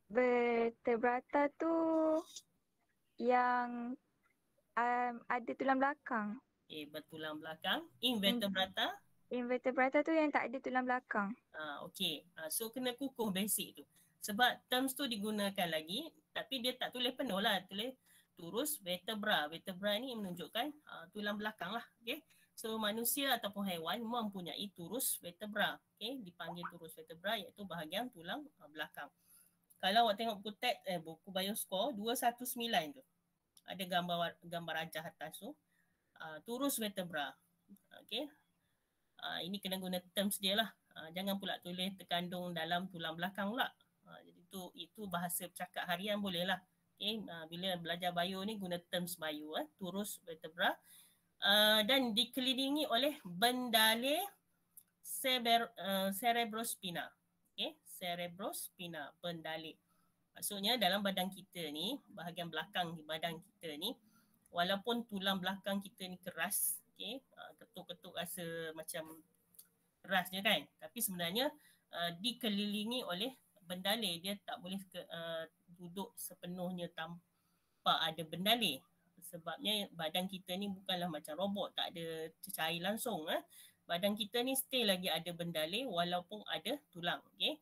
Vertebrata tu yang ada tulang belakang. Okay, bertulang belakang. Invertebrata? Invertebrata tu yang tak ada tulang belakang. Okay, so kena kukuh basic tu. Sebab terms tu digunakan lagi, tapi dia tak tulis penuh lah, tulis turus vertebra. Vertebra ni menunjukkan tulang belakang lah. Okay. So manusia ataupun haiwan mempunyai turus vertebra. Okay. Dipanggil turus vertebra iaitu bahagian tulang belakang. Kalau awak tengok buku TET, buku Bioscore 219 tu, ada gambar rajah atas tu, turus vertebra. Okay. Ini kena guna terms dia lah. Jangan pula tulis terkandung dalam tulang belakang pula. Jadi itu bahasa bercakap harian boleh lah. Okay. Bila belajar bio ni guna terms bio, turus vertebra. Dan dikelilingi oleh bendale cerebrospina. Okay. Cerebrospina, bendale. Maksudnya dalam badan kita ni, bahagian belakang badan kita ni, walaupun tulang belakang kita ni keras, okay, ketuk-ketuk rasa macam keras je kan, tapi sebenarnya dikelilingi oleh bendale. Dia tak boleh duduk sepenuhnya tanpa ada bendalih. Sebabnya badan kita ni bukanlah macam robot, tak ada cecair langsung. Badan kita ni still lagi ada bendalih walaupun ada tulang. Okay?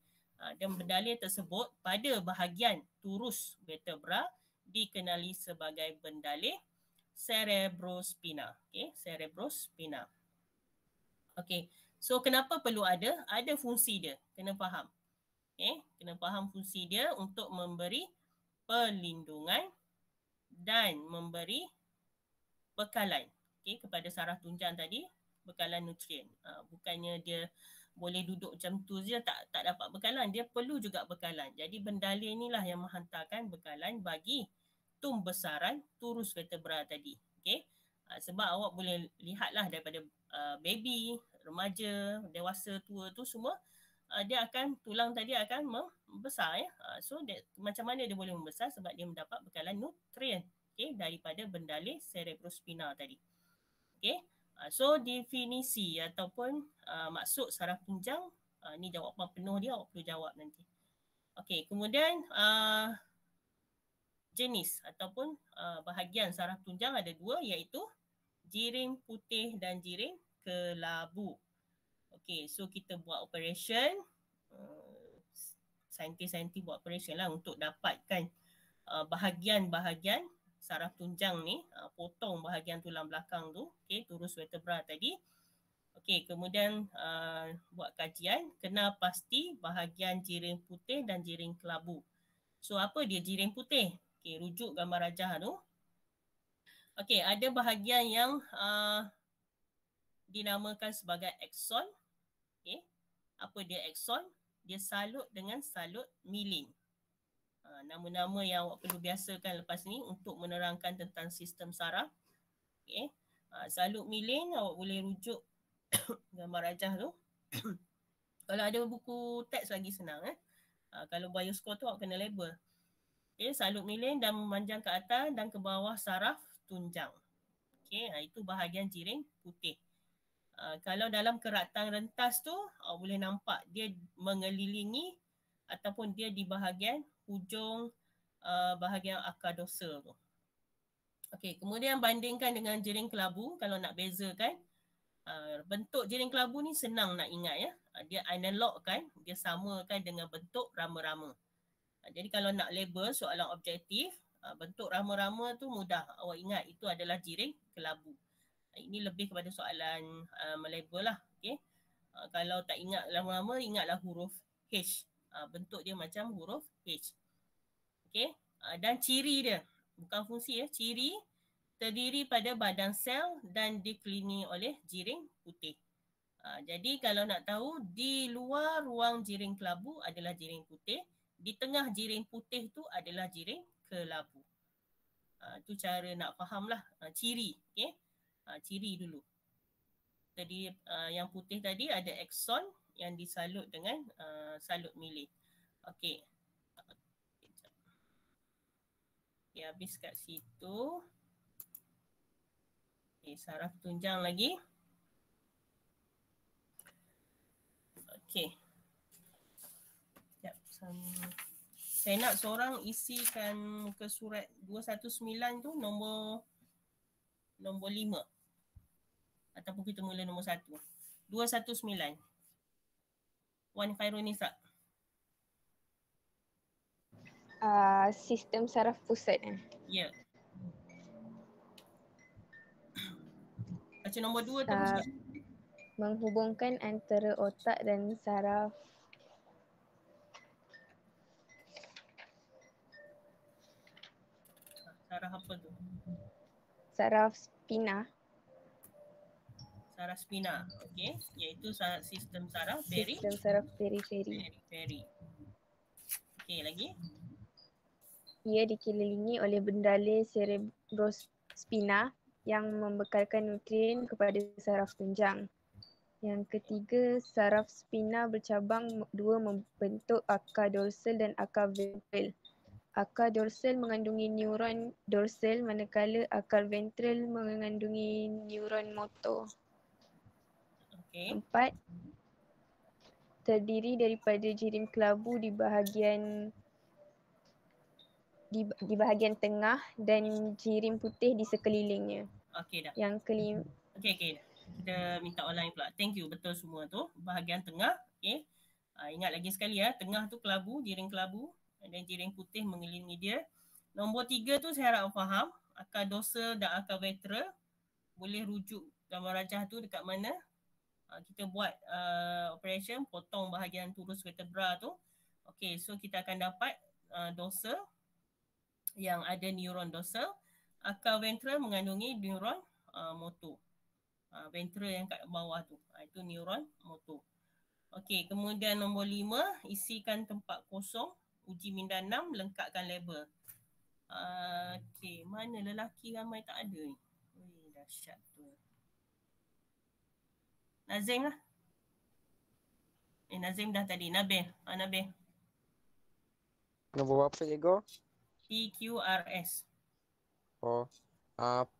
Dan bendalih tersebut pada bahagian turus vertebra dikenali sebagai bendalih cerebrospina. Okay? Cerebrospina. Okay. So kenapa perlu ada? Ada fungsi dia. Kena faham. Okay? Kena faham fungsi dia untuk memberi perlindungan dan memberi bekalan, okay, kepada saraf tunjang tadi, bekalan nutrien. Bukannya dia boleh duduk macam tu je tak dapat bekalan, dia perlu juga bekalan. Jadi bendalih inilah yang menghantarkan bekalan bagi tumbesaran turus vertebra tadi. Okay? Sebab awak boleh lihatlah daripada baby, remaja, dewasa, tua tu semua dia akan, tulang tadi akan membesar ya. So macam mana dia boleh membesar? Sebab dia mendapat bekalan nutrien, okay, daripada bendalih cerebrospina tadi. Okay. So definisi ataupun maksud saraf tunjang, ni jawapan penuh dia, awak perlu jawab nanti. Okay, kemudian jenis ataupun bahagian saraf tunjang ada dua, iaitu jiring putih dan jiring kelabu. Okay, so kita buat operation, saintis-saintis buat operation lah untuk dapatkan bahagian-bahagian saraf tunjang ni, potong bahagian tulang belakang tu, okay, turus vertebra tadi. Okay, kemudian buat kajian, kena pasti bahagian jiring putih dan jiring kelabu. So apa dia jiring putih? Okay, rujuk gambar rajah tu. Okay, ada bahagian yang dinamakan sebagai akson. Okay. Apa dia akson? Dia salut dengan salut milin. Nama-nama yang awak perlu biasakan lepas ni untuk menerangkan tentang sistem saraf. Okay. Salut milin awak boleh rujuk gambar rajah tu. Kalau ada buku teks lagi senang. Kalau bioscore tu awak kena label. Okay. Salut milin dan memanjang ke atas dan ke bawah saraf tunjang. Okay. Itu bahagian jiring putih. Kalau dalam keratan rentas tu, awak boleh nampak dia mengelilingi ataupun dia di bahagian hujung bahagian akar dorsal tu. Okey, kemudian bandingkan dengan jiring kelabu, kalau nak bezakan, bentuk jiring kelabu ni senang nak ingat ya. Dia analog kan, dia samakan dengan bentuk rama-rama. Jadi kalau nak label soalan objektif, bentuk rama-rama tu mudah. Awak ingat itu adalah jiring kelabu. Ini lebih kepada soalan melabel lah. Okay. Kalau tak ingat lama-lama, ingatlah huruf H. Bentuk dia macam huruf H. Okay. Dan ciri dia, bukan fungsi ya, ciri terdiri pada badan sel dan dikelilingi oleh jiring putih. Jadi kalau nak tahu, di luar ruang jiring kelabu adalah jiring putih, di tengah jiring putih tu adalah jiring kelabu. Itu cara nak faham lah ciri. Okay. Ciri dulu. Jadi yang putih tadi ada akson yang disalut dengan salut milin. Okey. Okay, habis kat situ. Okay, saraf tunjang lagi. Okey. Sekejap. Saya nak seorang isikan muka surat 219 tu nombor 5. Ataupun kita mula nombor 1. 219. Wan Khairunisa. Sistem saraf pusat. Ya. Baca nombor 2 terus. Menghubungkan antara otak dan saraf apa tu? Saraf spina. Saraf spina, okey, iaitu sistem saraf Sistem saraf periferi. Okey, lagi? Ia dikelilingi oleh bendalih cerebrospina yang membekalkan nutrien kepada saraf tunjang. Yang ketiga, saraf spina bercabang dua membentuk akar dorsal dan akar ventral. Akar dorsal mengandungi neuron dorsal manakala akar ventral mengandungi neuron motor. Okay. 4. Terdiri daripada jiring kelabu di bahagian di bahagian tengah dan jirim putih di sekelilingnya. Okey dah. Yang kelima, Okey. Kita minta online pula. Thank you. Betul semua tu. Bahagian tengah. Okey. Ingat lagi sekali ya. Tengah tu kelabu, jiring kelabu. Dan jiring putih mengelilingi dia. Nombor 3 tu saya harap faham. Akar dorsal dan akar ventral. Boleh rujuk gambar rajah tu dekat mana. Kita buat operation potong bahagian turus vertebra tu. Okey. So kita akan dapat dorsal yang ada neuron dorsal. Akar ventral mengandungi neuron motor. Ventral yang kat bawah tu. Itu neuron motor. Okey, kemudian nombor 5, isikan tempat kosong, uji minda 6, lengkapkan label. Okey, mana lelaki ramai tak ada ni? Dahsyat tu. Nazim lah. Nazim dah tadi. Nabil. Nabil. Nombor berapa cikgu? PQRS. Oh.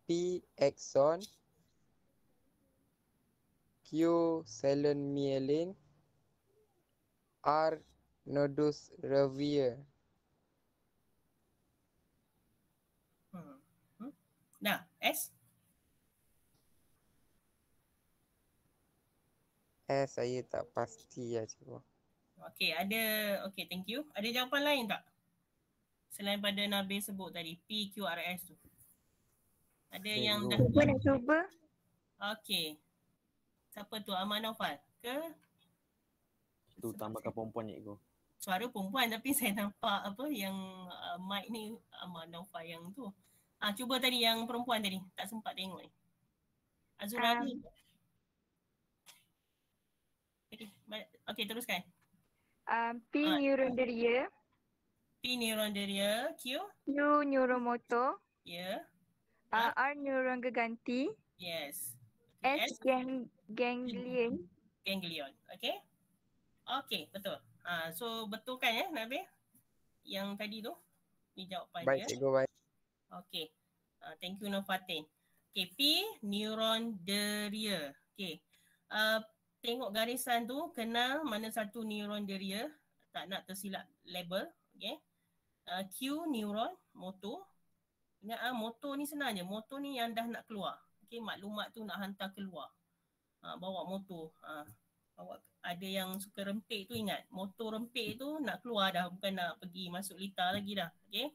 P axon, Q silent myelin, R nodus revia. Nah, S? S saya tak pasti lah cikgu. Okey, okey, thank you. Ada jawapan lain tak? Selain pada Nabil sebut tadi, PQRS tu. Ada yang dah Cuba nak cuba. Okey. Siapa tu? Ahmad Naufal ke? Tu tambahkan perempuan cikgu. Suara perempuan tapi saya nampak apa yang mic ni Ahmad Naufal yang tu. Cuba tadi yang perempuan tadi. Tak sempat tengok ni. Azura ni. Okey, teruskan. P neuron deria. P neuron deria. Q neuromotor. Ya. R neuron geganti. Yes. S ganglion. Ganglion. Okey. Okey, betul. So betulkan ya Nabil? Yang tadi tu. Ni jawapan dia. Baik cikgu, baik. Okey. Thank you Nofatin. Okey, P neuron deria. Okey. Tengok garisan tu, kenal mana satu neuron deria. Tak nak tersilap label. Okey. Q neuron motor. Ingat motor ni senang je. Motor ni yang dah nak keluar. Okey, maklumat tu nak hantar keluar. Bawa motor. Awak ada yang suka rempik tu ingat. Motor rempik tu nak keluar dah. Bukan nak pergi masuk litar lagi dah. Okey.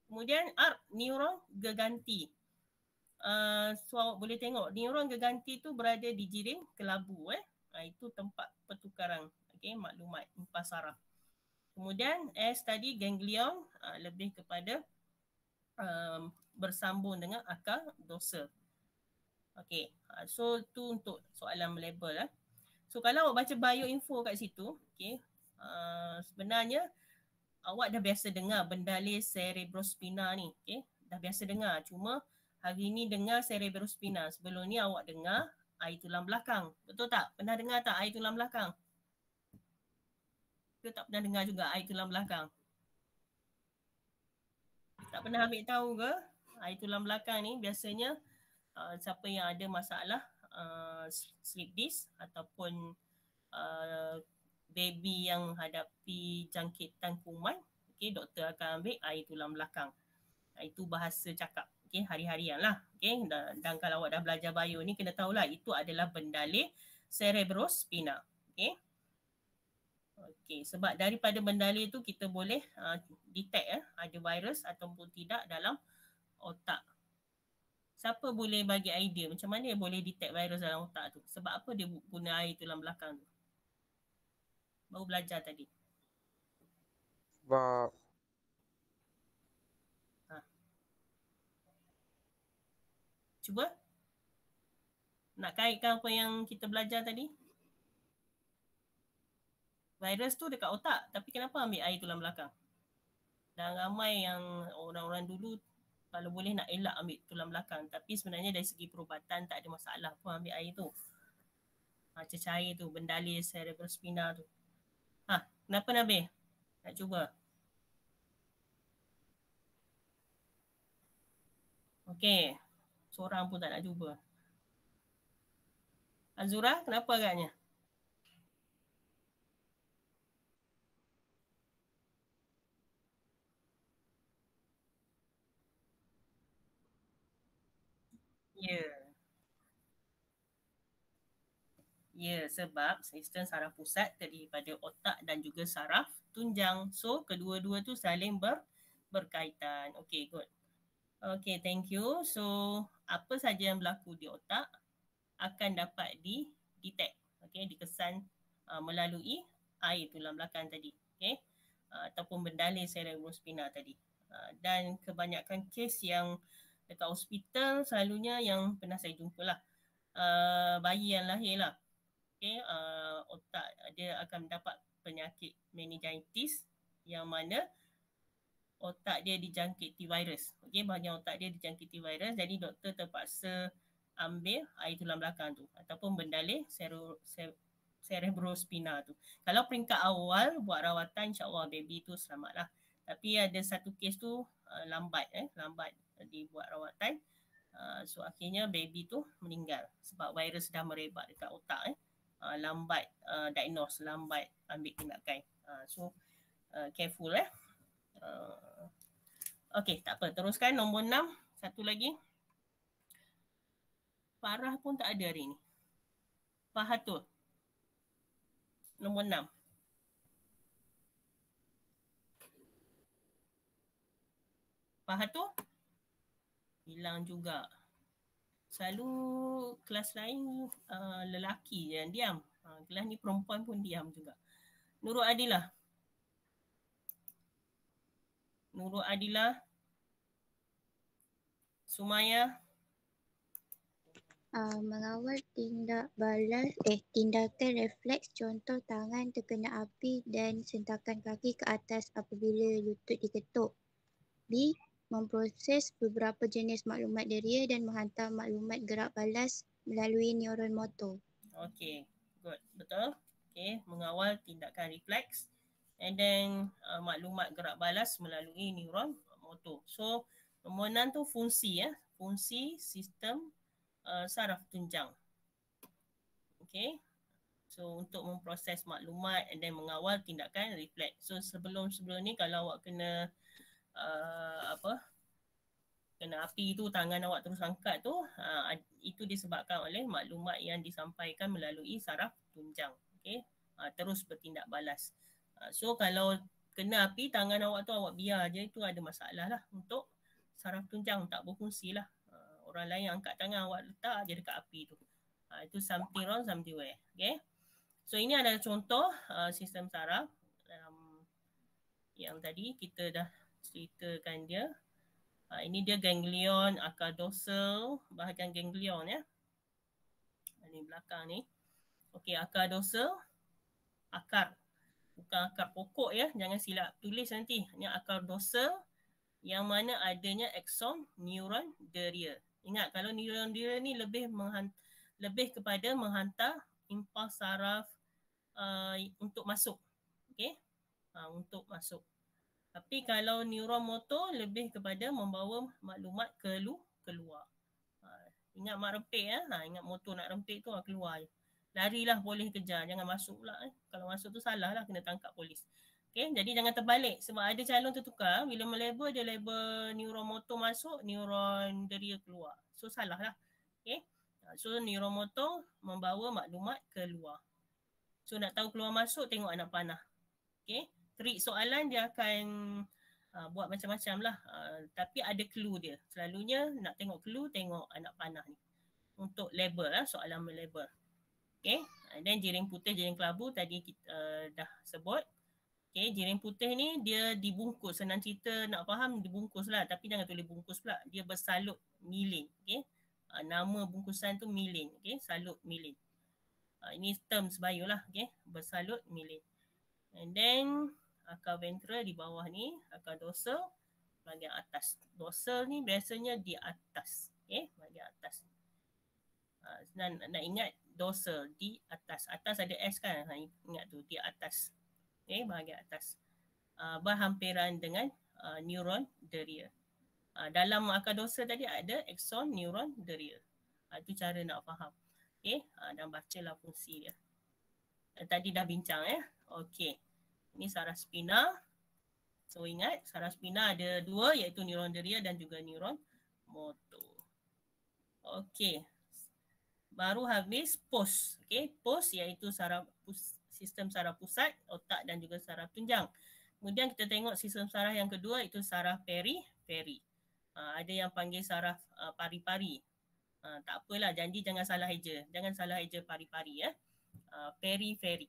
Kemudian R, neuron geganti. So awak boleh tengok neuron geganti tu berada di jiring kelabu. Itu tempat pertukaran maklumat impas saraf. Kemudian S tadi ganglion, lebih kepada bersambung dengan akar dorsal. Okey, so tu untuk soalan label. So kalau awak baca bioinfo kat situ, sebenarnya awak dah biasa dengar bendalih cerebrospina ni. Dah biasa dengar, cuma hari ni dengar cerebrospina. Sebelum ni awak dengar air tulang belakang. Betul tak? Pernah dengar tak air tulang belakang? Ke tak pernah dengar juga air tulang belakang? Tak pernah ambil tahu ke? Air tulang belakang ni biasanya siapa yang ada masalah slip disc ataupun baby yang menghadapi jangkitan kuman, doktor akan ambil air tulang belakang. Itu bahasa cakap. Hari-harian lah. Dan kalau awak dah belajar bio ni kena tahulah itu adalah bendalih cerebrospina. Sebab daripada bendalih tu kita boleh detect ada virus ataupun tidak dalam otak. Siapa boleh bagi idea macam mana dia boleh detect virus dalam otak tu? Sebab apa dia guna air tulang belakang tu? Baru belajar tadi. Sebab Cuba. Nak kaitkan apa yang kita belajar tadi? Virus tu dekat otak. Tapi kenapa ambil air tulang belakang? Dan ramai yang orang-orang dulu kalau boleh nak elak ambil tulang belakang. Tapi sebenarnya dari segi perubatan tak ada masalah pun ambil air tu. Cecair tu, bendalih cerebrospina tu. Kenapa Nabil? Nak cuba? Okey. Seorang pun tak nak cuba. Azura, kenapa agaknya? Ya. Ya, sebab sistem saraf pusat terdiri pada otak dan juga saraf tunjang. So, kedua-dua tu saling berkaitan. Okay, good. Okay, thank you. So, apa saja yang berlaku di otak akan dapat di-detect. Okay, dikesan melalui air tulang belakang tadi. Okay, ataupun bendalai cerebrospinal tadi. Dan kebanyakan kes yang dekat hospital selalunya yang pernah saya jumpa lah. Bayi yang lahir lah. Okay, otak dia akan mendapat penyakit meningitis yang mana otak dia dijangkiti virus. Okay, bahagian otak dia dijangkiti virus, jadi doktor terpaksa ambil air tulang belakang tu ataupun bendalai cerebrospinal tu. Kalau peringkat awal buat rawatan, insyaAllah baby tu selamat lah. Tapi ada satu kes tu lambat dibuat rawatan. So akhirnya baby tu meninggal sebab virus dah merebak dekat otak. Lambat diagnose, lambat ambil tindakan. So careful Okay, tak apa. Teruskan nombor 6. Satu lagi. Farah pun tak ada hari ni. Fahatul. Nombor 6. Fahatul? Hilang juga. Selalu kelas lain lelaki je yang diam. Kelas ni perempuan pun diam juga. Nurul Adilah. Nurul Adilah. Sumaya. Mengawal tindakan refleks, contoh tangan terkena api dan sentakan kaki ke atas apabila lutut diketuk. B. Memproses beberapa jenis maklumat deria dan menghantar maklumat gerak balas melalui neuron motor. Okay, good. Betul. Okay, mengawal tindakan refleks and then maklumat gerak balas melalui neuron motor. So, nombor 6 tu fungsi fungsi sistem saraf tunjang. Okay. So, untuk memproses maklumat and then mengawal tindakan refleks. So, sebelum ni kalau awak kena kena api tu, tangan awak terus angkat tu, itu disebabkan oleh maklumat yang disampaikan melalui saraf tunjang. Okay. Terus bertindak balas. So kalau kena api tangan awak tu awak biar je, itu ada masalah lah untuk saraf tunjang, tak berfungsi lah. Orang lain angkat tangan, awak letak je dekat api tu. Itu something wrong, something wrong. Okay. So ini adalah contoh sistem saraf yang tadi kita dah ceritakan dia. Ini dia ganglion, akar dorsal, bahagian ganglion Ini belakang ni. Okey, akar dorsal, akar. Bukan akar pokok jangan silap tulis nanti. Ini akar dorsal yang mana adanya akson neuron deria. Ingat kalau neuron deria ni lebih kepada menghantar impuls saraf untuk masuk. Okey. Untuk masuk. Tapi kalau neuron motor lebih kepada membawa maklumat keluar. Ingat mak rempit ingat motor nak rempit tu keluar je. Larilah boleh kejar, jangan masuk pula. Kalau masuk tu salah lah, kena tangkap polis. Okay, jadi jangan terbalik sebab ada calon tertukar. Bila melabel, dia label neuron motor masuk, neuron deria keluar. So salah lah. Okay. So neuron motor membawa maklumat keluar. So nak tahu keluar masuk, tengok anak panah. Okay. Trik soalan dia akan buat macam-macam lah. Tapi ada clue dia. Selalunya nak tengok clue, tengok anak panah ni. Untuk label soalan melabel. Okay. Dan jiring putih, jiring kelabu tadi kita dah sebut. Okay. Jiring putih ni dia dibungkus. Senang cerita nak faham dibungkus lah. Tapi jangan tulis bungkus pula. Dia bersalut milin. Okay. Nama bungkusan tu milin. Okay. Salut milin. Ini term sebaya lah. Okay. Bersalut milin. And then akar ventral di bawah ni, akar dorsal bahagian atas. Dorsal ni biasanya di atas. Okay, bahagian atas. Nak ingat dorsal di atas. Atas ada S kan? Ingat tu, di atas. Okay, bahagian atas. Berhampiran dengan neuron deria. Dalam akar dorsal tadi ada akson neuron deria. Itu cara nak faham. Okay, dan bacalah fungsi dia. Tadi dah bincang Okay. Ini saraf spina. So ingat saraf spina ada dua iaitu neuron deria dan juga neuron motor. Okey. Baru habis pos. Okey, pos iaitu sistem saraf pusat, otak dan juga saraf tunjang. Kemudian kita tengok sistem saraf yang kedua itu saraf periferi. Ada yang panggil saraf pari-pari. Tak apalah, janji jangan salah eja. Jangan salah eja pari-pari ya. Periferi.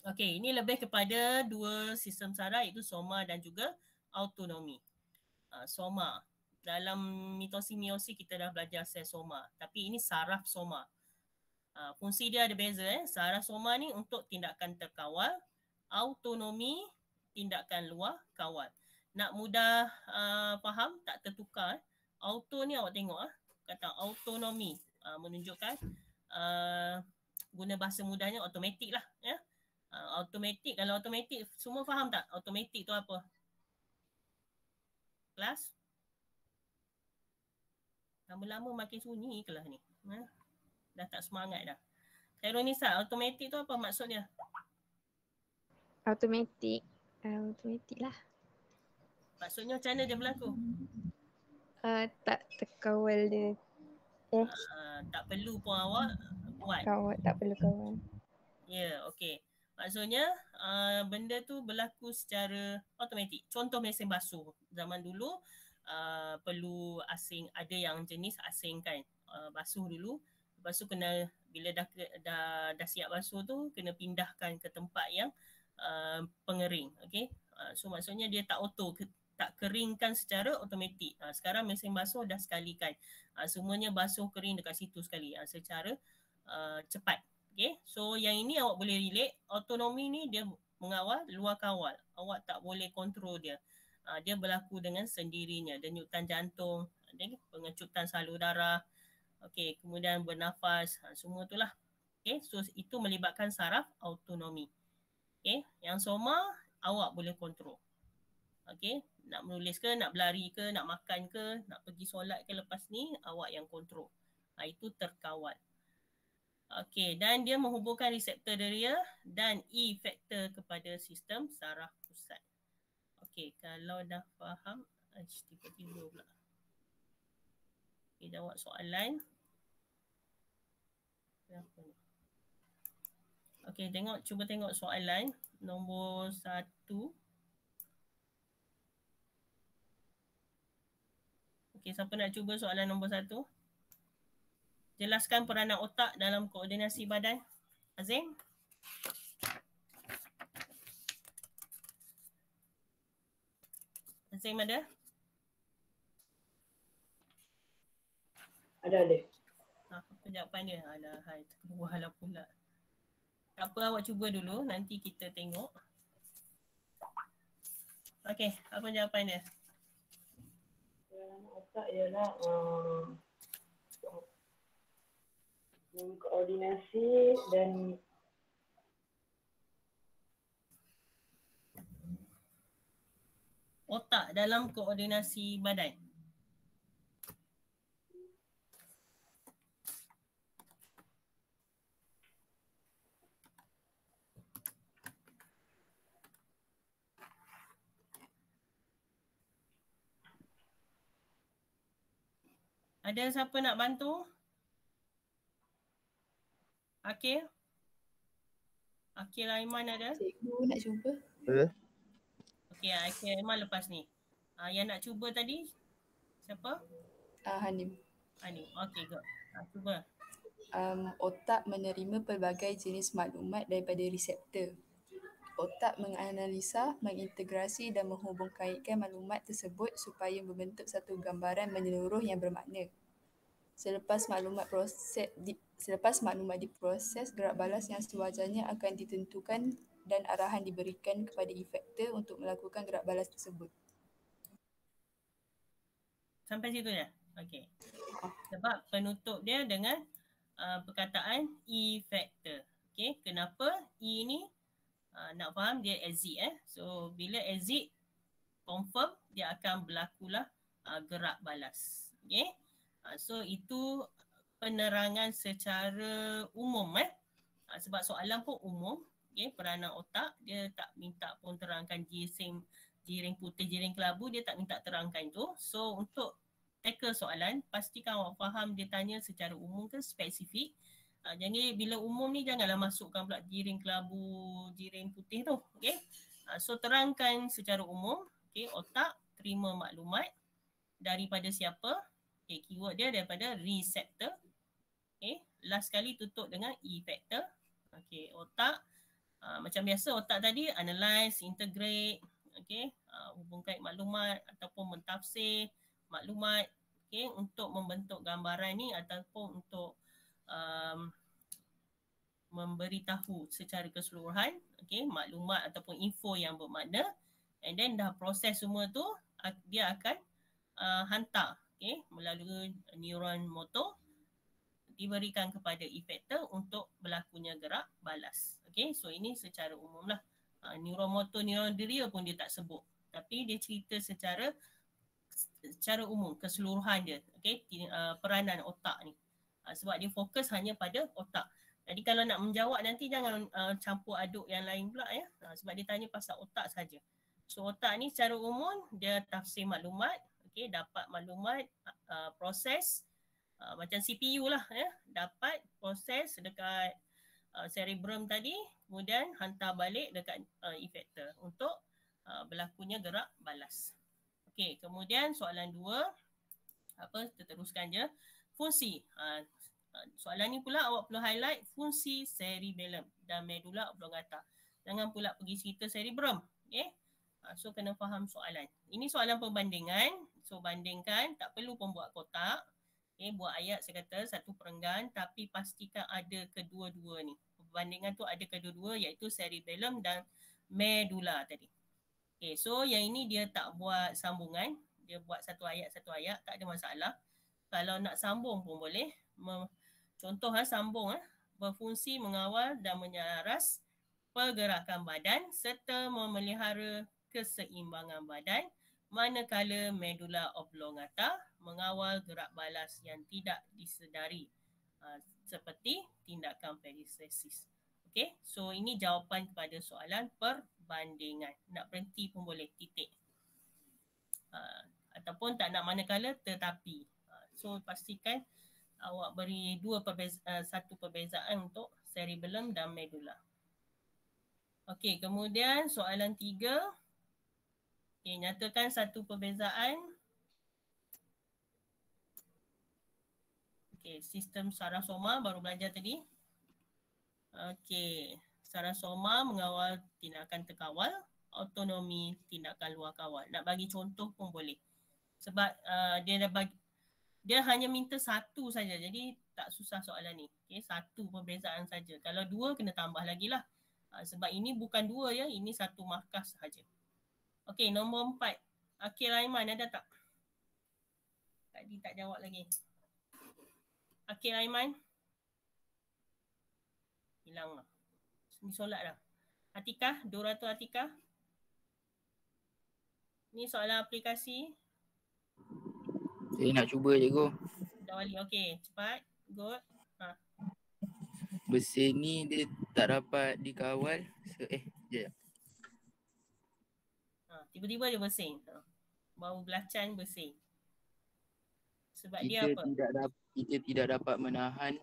Okey, ini lebih kepada dua sistem saraf iaitu soma dan juga autonomi. Soma. Dalam mitosis meiosis kita dah belajar sel soma. Tapi ini saraf soma. Fungsi dia ada beza. Saraf soma ni untuk tindakan terkawal. Autonomi tindakan luar kawal. Nak mudah faham, tak tertukar. Auto ni awak tengok. Kata autonomi. Menunjukkan guna bahasa mudahnya automatik lah. Ya. Automatik. Kalau automatik semua faham tak? Automatik tu apa? Kelas? Lama-lama makin sunyi kelas ni. Dah tak semangat dah. Khairunisa, automatik tu apa maksudnya? Automatik. Automatik lah. Maksudnya macam mana dia berlaku? Tak terkawal dia. Tak perlu pun awak buat. Tak perlu kawal. Ya, okey. Maksudnya benda tu berlaku secara automatik. Contoh mesin basuh. Zaman dulu perlu asing, ada yang jenis asingkan. Basuh dulu. Lepas tu kena, bila dah siap basuh tu, kena pindahkan ke tempat yang pengering. Okay? So maksudnya dia tak auto, tak keringkan secara automatik. Sekarang mesin basuh dah sekalikan. Semuanya basuh kering dekat situ sekali secara cepat. Okay? So yang ini awak boleh relate. Autonomi ni dia mengawal luar kawal. Awak tak boleh kontrol dia. Dia berlaku dengan sendirinya. Denyutan jantung, pengecutan salur darah, okay, kemudian bernafas, semua itulah. Okay, so itu melibatkan saraf autonomi. Okay, yang soma awak boleh kontrol. Okay, nak menulis ke, nak berlari ke, nak makan ke, nak pergi solat ke lepas ni, awak yang kontrol. Itu terkawal. Okay, dan dia menghubungkan reseptor deria dan efektor kepada sistem saraf pusat. Okay, kalau dah faham, tiba-tiba pula. Okay, jawab soalan. Okay, cuba tengok soalan nombor 1. Okay, siapa nak cuba soalan nombor 1? Jelaskan peranan otak dalam koordinasi badan. Azim? Azim ada? Ada. Apa jawapan dia? Alah, terkeluarlah pula. Tak apa, awak cuba dulu. Nanti kita tengok. Okey, apa jawapan dia? Peranan otak ialah koordinasi dan otak dalam koordinasi badan. Ada siapa nak bantu? Akil? Akil Aiman ada? Cikgu nak cuba. Okey, Akil Aiman lepas ni. Yang nak cuba tadi siapa? Hanim. Hanim. Okey, good. Cuba. Otak menerima pelbagai jenis maklumat daripada reseptor. Otak menganalisa, mengintegrasi dan menghubungkaitkan maklumat tersebut supaya membentuk satu gambaran menyeluruh yang bermakna. Selepas maklumat diproses, gerak balas yang sewajarnya akan ditentukan dan arahan diberikan kepada efektor untuk melakukan gerak balas tersebut. Sampai situ ya? Okey. Sebab penutup dia dengan perkataan efektor. Okey, kenapa E ni nak faham dia exit So bila exit confirm dia akan berlakulah gerak balas. Okey. So itu penerangan secara umum sebab soalan pun umum. Okay, peranan otak dia tak minta pun terangkan jiring putih, jiring kelabu, dia tak minta terangkan tu. So untuk tackle soalan, pastikan awak faham dia tanya secara umum ke spesifik. Jangan bila umum ni janganlah masukkan pula jiring kelabu, jiring putih tu. Okay. So terangkan secara umum. Okay. Otak terima maklumat daripada siapa? Okay. Keyword dia daripada receptor. Okay. Last kali tutup dengan effector. Okay. Otak. Macam biasa otak tadi analyze, integrate. Okay. Hubungkait maklumat ataupun mentafsir maklumat. Okay. Untuk membentuk gambaran ni ataupun untuk memberitahu secara keseluruhan, okay, maklumat ataupun info yang bermakna, and then dah proses semua tu, dia akan hantar, okay, melalui neuron motor, diberikan kepada efektor untuk berlakunya gerak balas. Okay, so ini secara umum lah. Neuron motor, neuron deria pun dia tak sebut, tapi dia cerita secara umum, keseluruhan dia, okay, peranan otak ni. Sebab dia fokus hanya pada otak. Jadi kalau nak menjawab nanti jangan campur aduk yang lain pula ya. Sebab dia tanya pasal otak saja. So otak ni secara umum dia tafsir maklumat, okay, dapat maklumat, proses, macam CPU lah ya. Dapat proses dekat cerebrum tadi, kemudian hantar balik dekat efektor untuk berlakunya gerak balas. Okay, kemudian soalan 2, kita teruskan je. Fungsi. Soalan ni pula awak perlu highlight fungsi cerebellum dan medulla oblongata. Jangan pula pergi cerita cerebrum. Okay? So kena faham soalan. Ini soalan perbandingan. So bandingkan, tak perlu pun buat kotak. Okay, buat ayat saya kata satu perenggan, tapi pastikan ada kedua-dua ni. Perbandingan tu ada kedua-dua iaitu cerebellum dan medulla tadi. Okay, so yang ini dia tak buat sambungan. Dia buat satu ayat, tak ada masalah. Kalau nak sambung pun boleh. Contoh sambung berfungsi mengawal dan menyelaras pergerakan badan serta memelihara keseimbangan badan, manakala medulla oblongata mengawal gerak balas yang tidak disedari seperti tindakan peristesis. Okay, so ini jawapan kepada soalan perbandingan. Nak berhenti pun boleh, titik. Ataupun tak nak manakala tetapi. So pastikan awak beri satu perbezaan untuk cerebellum dan medulla. Okey, kemudian soalan 3. Okey, nyatakan satu perbezaan. Okey, sistem saraf soma baru belajar tadi. Okey, saraf soma mengawal tindakan terkawal, autonomi tindakan luar kawal. Nak bagi contoh pun boleh. Sebab dia hanya minta satu saja, jadi tak susah soalan ni. Okay, satu perbezaan saja. Kalau 2 kena tambah lagi lah. Sebab ini bukan 2 ya, ini satu markas sahaja. Okey, nombor 4. Akil Aiman ada tak? Tadi tak jawab lagi. Akil Aiman? Hilang lah. Ni solat dah. Atikah, Doratul Atikah? Ni soalan aplikasi. Saya nak cuba cikgu. Dah balik. Okey, cepat. Good. Besi ni dia tak dapat dikawal. Sekejap. Tiba-tiba dia bersin. Bau belacan bersin. Sebab dia apa? Kita tidak dapat menahan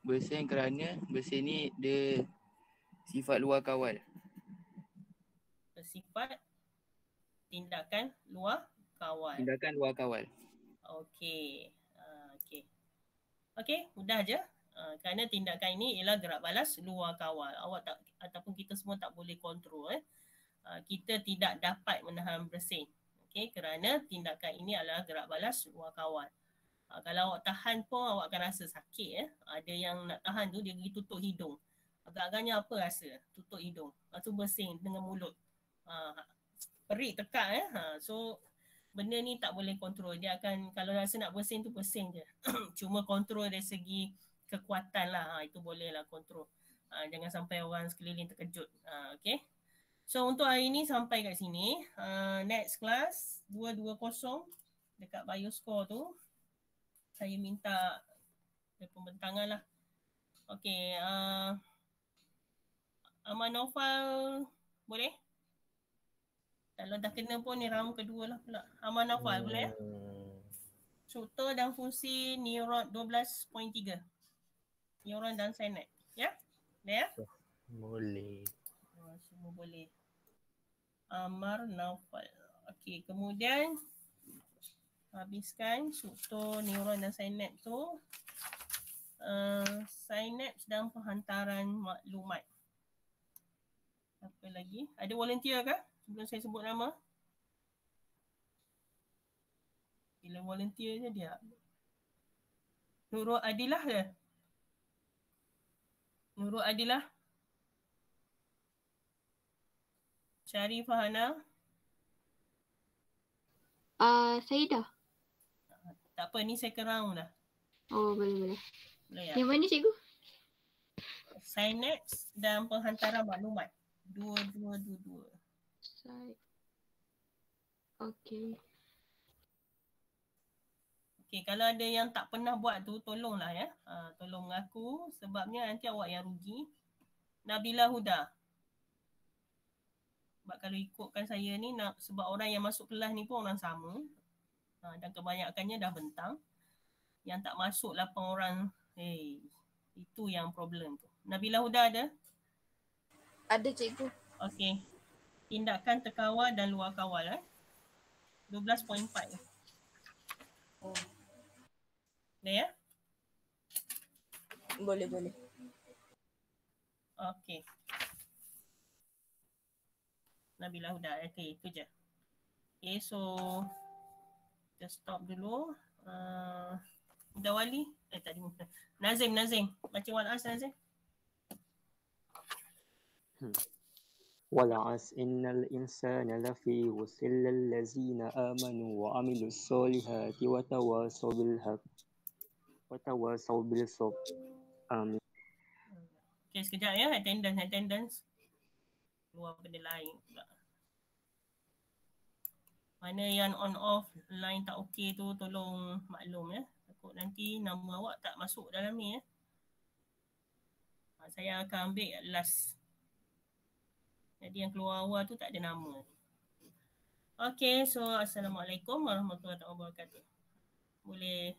bersin kerana bersin ni dia sifat luar kawal. Bersifat tindakan luar kawal. Tindakan luar kawal. Okey. Okey, mudah je. Kerana tindakan ini ialah gerak balas luar kawal. Awak tak ataupun kita semua tak boleh kontrol. Kita tidak dapat menahan bersin. Okey, kerana tindakan ini adalah gerak balas luar kawal. Kalau awak tahan pun awak akan rasa sakit. Ada yang nak tahan tu dia pergi tutup hidung. Agak-agaknya apa rasa? Tutup hidung. Lepas tu bersin dengan mulut. Perik tekak. So benda ni tak boleh kontrol. Dia akan, kalau rasa nak bersin tu bersin je. Cuma kontrol dari segi kekuatan lah. Itu boleh lah kontrol. Jangan sampai orang sekeliling terkejut. Okay. So untuk hari ni sampai kat sini. Next class 220 dekat bioscore tu. Saya minta pembentangan lah. Okay. Aman Naufal boleh? Kalau dah kena pun ni round kedua lah pula. Aman Naufal boleh? struktur dan fungsi neuron 12.3. Neuron dan synapse. Ya? Ya? Boleh. Semua boleh. Amar Naufal. Okey, kemudian habiskan struktur neuron dan synapse tu. Synapse dan penghantaran maklumat. Apa lagi? Ada volunteer ke? Sebelum saya sebut nama. Bila volunteer je dia. Nurul Adilah ke? Nurul Adilah. Syarif Fahana. Saya dah. Tak apa, ni second round dah. Oh, boleh. Boleh ya? Yang mana cikgu? Synapse dan penghantaran maklumat. Dua. Okay. Okay, kalau ada yang tak pernah buat tu, tolonglah ya. Tolong mengaku sebabnya nanti awak yang rugi. Nabila Huda. Sebab kalau ikutkan saya ni, sebab orang yang masuk kelas ni pun orang sama. Dan kebanyakannya dah bentang. Yang tak masuk 8 orang, itu yang problem tu. Nabila Huda ada? Ada cikgu. Okey. Tindakan terkawal dan luar kawal 12.4. Boleh ya? Boleh. Okey. Nabila Huda. Okey, itu je. Okay, so kita stop dulu. Huda Wali. Tadi Nazim. Baca Wal-As Nazim. والعصر إن الإنسان لفي خسر إلا الذين آمنوا وعملوا الصالحات وتواصوا بالحق وتواصوا بالصبر. Amin. Okay, sekejap ya. Attendance. Keluar benda lain pula. Mana yang on off line tak okey tu tolong maklum ya. Takut nanti nama awak tak masuk dalam ni ya. Saya akan ambil last. Jadi yang keluar awal tu tak ada nama. Okay, so Assalamualaikum warahmatullahi wabarakatuh. Boleh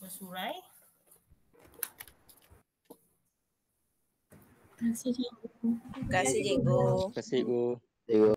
bersurai. Terima kasih cikgu. Terima kasih, cikgu.